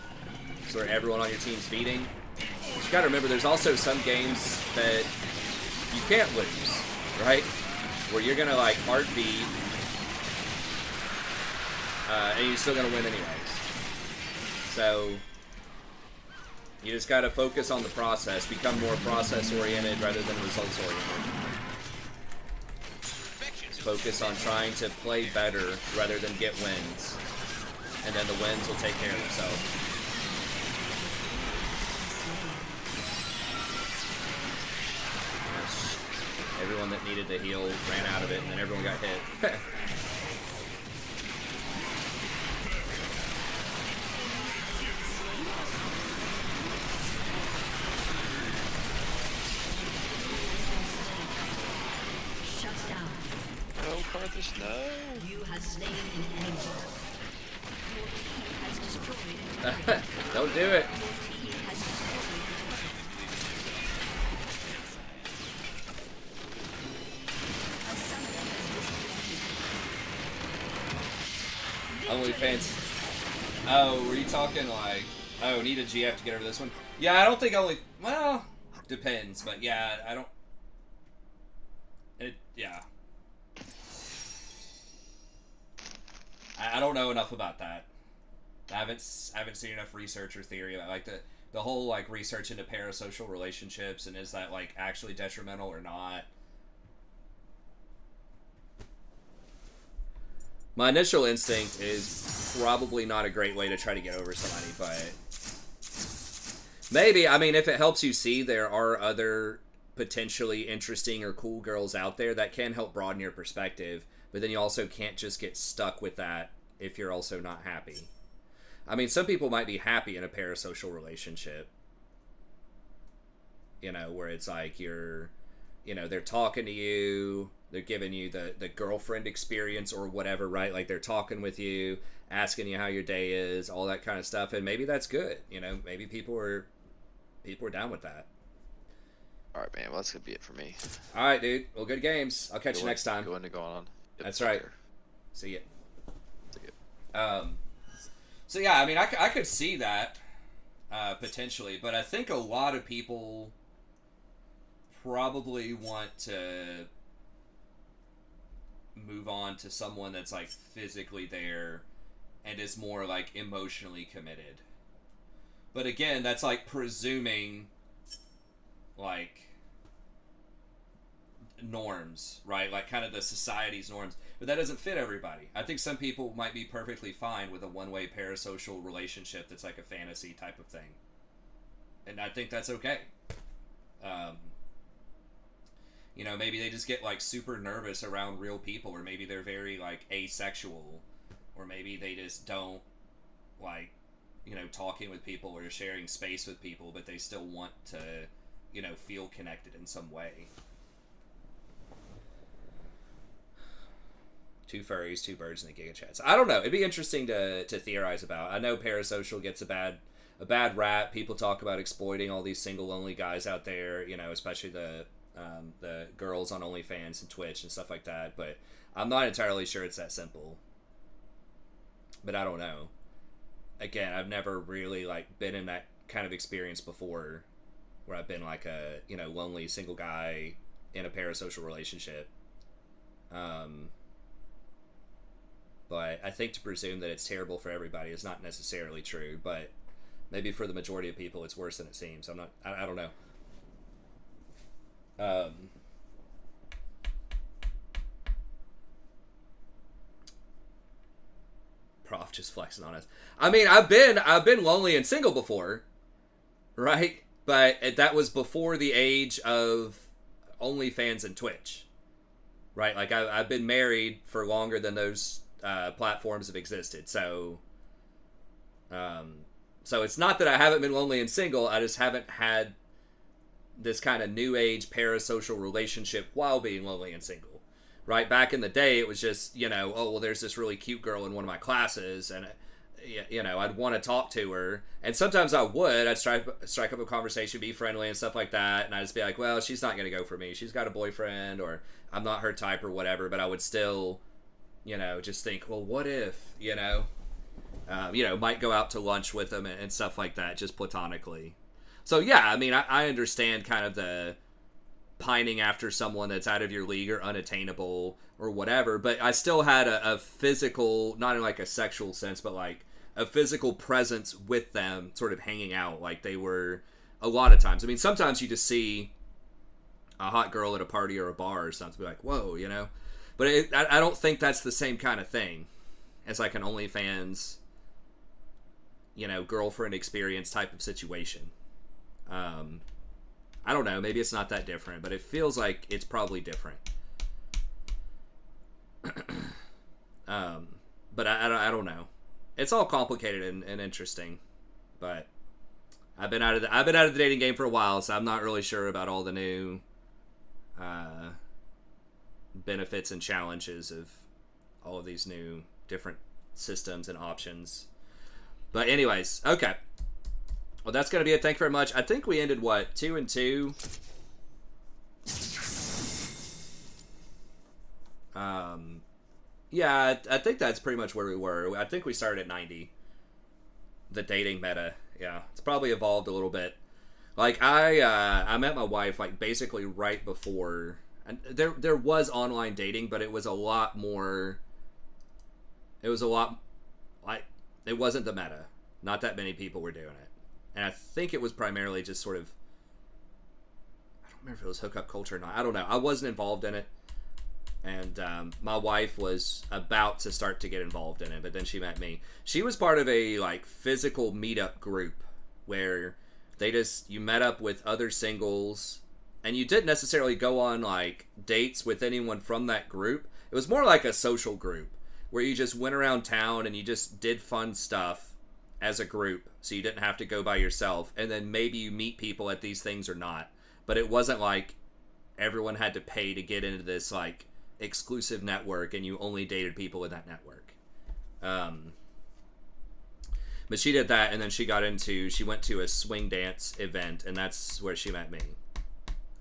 so everyone on your team's feeding. But you got to remember there's also some games that you can't lose, right? Where you're going to like hard feed, and you're still going to win anyways. So you just got to focus on the process, become more process-oriented rather than results-oriented. Just focus on trying to play better rather than get wins, and then the wins will take care of themselves. Everyone that needed to heal ran out of it, and then everyone got hit. Carthus, no! You have slain an enemy. Your team has destroyed a turret. Don't do it. Your team has destroyed a summoner has disconnected. OnlyFans. Oh, were you talking like, oh, need a GF to get over this one? Yeah, I don't think well, depends, but yeah, I don't, yeah. I don't know enough about that. I haven't seen enough research or theory about like the whole like research into parasocial relationships and is that like actually detrimental or not. My initial instinct is probably not a great way to try to get over somebody, but maybe, I mean, if it helps you see there are other potentially interesting or cool girls out there, that can help broaden your perspective. But then you also can't just get stuck with that if you're also not happy. I mean, some people might be happy in a parasocial relationship. You know, where it's like you're, you know, they're talking to you, they're giving you the girlfriend experience or whatever, right? Like they're talking with you, asking you how your day is, all that kind of stuff. And maybe that's good. You know, maybe people are down with that. All right, man. Well, that's gonna be it for me. All right, dude. Well, good games. I'll catch you next time. Going on. Yep, that's right. care. See ya. See ya. So yeah, I mean, I could see that potentially, but I think a lot of people probably want to move on to someone that's like physically there and is more like emotionally committed. But again, that's like presuming like norms, right? Like kind of the society's norms. But that doesn't fit everybody. I think some people might be perfectly fine with a one-way parasocial relationship that's like a fantasy type of thing. And I think that's okay. You know, maybe they just get like super nervous around real people, or maybe they're very like asexual, or maybe they just don't like, you know, talking with people or sharing space with people, but they still want to, you know, feel connected in some way. Two furries, two birds in the Giga Chats. I don't know. It'd be interesting to theorize about. I know parasocial gets a bad rap. People talk about exploiting all these single lonely guys out there, you know, especially the girls on OnlyFans and Twitch and stuff like that. But I'm not entirely sure it's that simple. But I don't know. Again, I've never really like been in that kind of experience before, where I've been like a, you know, lonely single guy in a parasocial relationship. But I think to presume that it's terrible for everybody is not necessarily true. But maybe for the majority of people, it's worse than it seems. I don't know. Prof just flexing on us. I mean, I've been lonely and single before, right? But that was before the age of OnlyFans and Twitch, right? Like I've been married for longer than those platforms have existed. So it's not that I haven't been lonely and single. I just haven't had this kind of new age parasocial relationship while being lonely and single, right? Back in the day, it was just, you know, oh, well, there's this really cute girl in one of my classes, and, you know, I'd want to talk to her, and sometimes I would. I'd strike up a conversation, be friendly and stuff like that, and I'd just be like, well, she's not gonna go for me. She's got a boyfriend, or I'm not her type, or whatever. But I would still, you know, just think, well, what if, you know, might go out to lunch with them and stuff like that, just platonically. So yeah, I mean, I understand kind of the pining after someone that's out of your league or unattainable or whatever, but I still had a physical, not in like a sexual sense, but like a physical presence with them, sort of hanging out. Like they were, a lot of times. I mean, sometimes you just see a hot girl at a party or a bar or something, be like, whoa, you know? But I don't think that's the same kind of thing as like an OnlyFans, you know, girlfriend experience type of situation. I don't know, maybe it's not that different, but it feels like it's probably different. But I don't know. It's all complicated and interesting, but I've been out of the dating game for a while, so I'm not really sure about all the new benefits and challenges of all of these new different systems and options. But anyways, okay. Well, that's going to be it. Thank you very much. I think we ended, what, 2-2? Yeah, I think that's pretty much where we were. I think we started at 90. The dating meta. Yeah, it's probably evolved a little bit. Like, I met my wife, like, basically right before. And there was online dating, but it was a lot more. It was a lot. Like, it wasn't the meta. Not that many people were doing it. And I think it was primarily just sort of, I don't remember if it was hookup culture or not. I don't know. I wasn't involved in it. And my wife was about to start to get involved in it, but then she met me. She was part of a like physical meetup group where you met up with other singles, and you didn't necessarily go on like dates with anyone from that group. It was more like a social group where you just went around town and you just did fun stuff as a group, so you didn't have to go by yourself, and then maybe you meet people at these things or not. But it wasn't like everyone had to pay to get into this like exclusive network and you only dated people in that network. But she did that, and then she went to a swing dance event, and that's where she met me.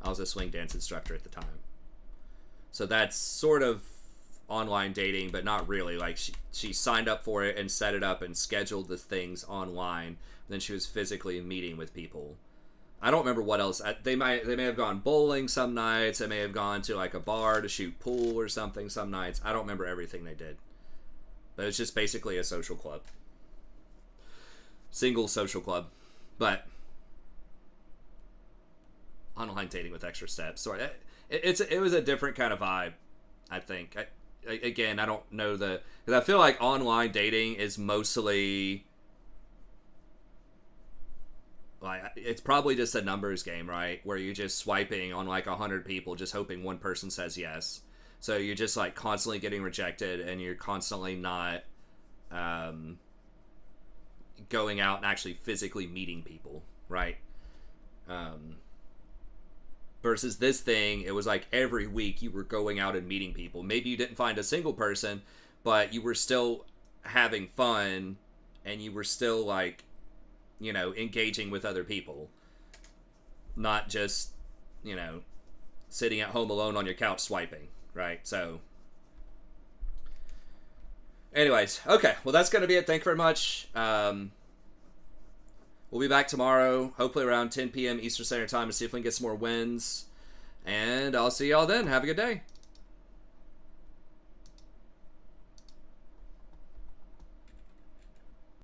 I was a swing dance instructor at the time. So that's sort of online dating, but not really. Like she signed up for it and set it up and scheduled the things online. Then she was physically meeting with people. I don't remember what else. They may have gone bowling some nights. They may have gone to like a bar to shoot pool or something some nights. I don't remember everything they did. But it's just basically a social club. Single social club. But online dating with extra steps. So it was a different kind of vibe, I think. Again, I don't know because I feel like online dating is mostly like, it's probably just a numbers game, right? Where you're just swiping on like 100 people, just hoping one person says yes. So you're just like constantly getting rejected, and you're constantly not going out and actually physically meeting people, right? Versus this thing, it was like every week you were going out and meeting people. Maybe you didn't find a single person, but you were still having fun, and you were still like, you know, engaging with other people. Not just, you know, sitting at home alone on your couch swiping, right? So, anyways, okay. Well, that's going to be it. Thank you very much. We'll be back tomorrow, hopefully around 10 p.m. Eastern Standard Time, to see if we can get some more wins. And I'll see y'all then. Have a good day.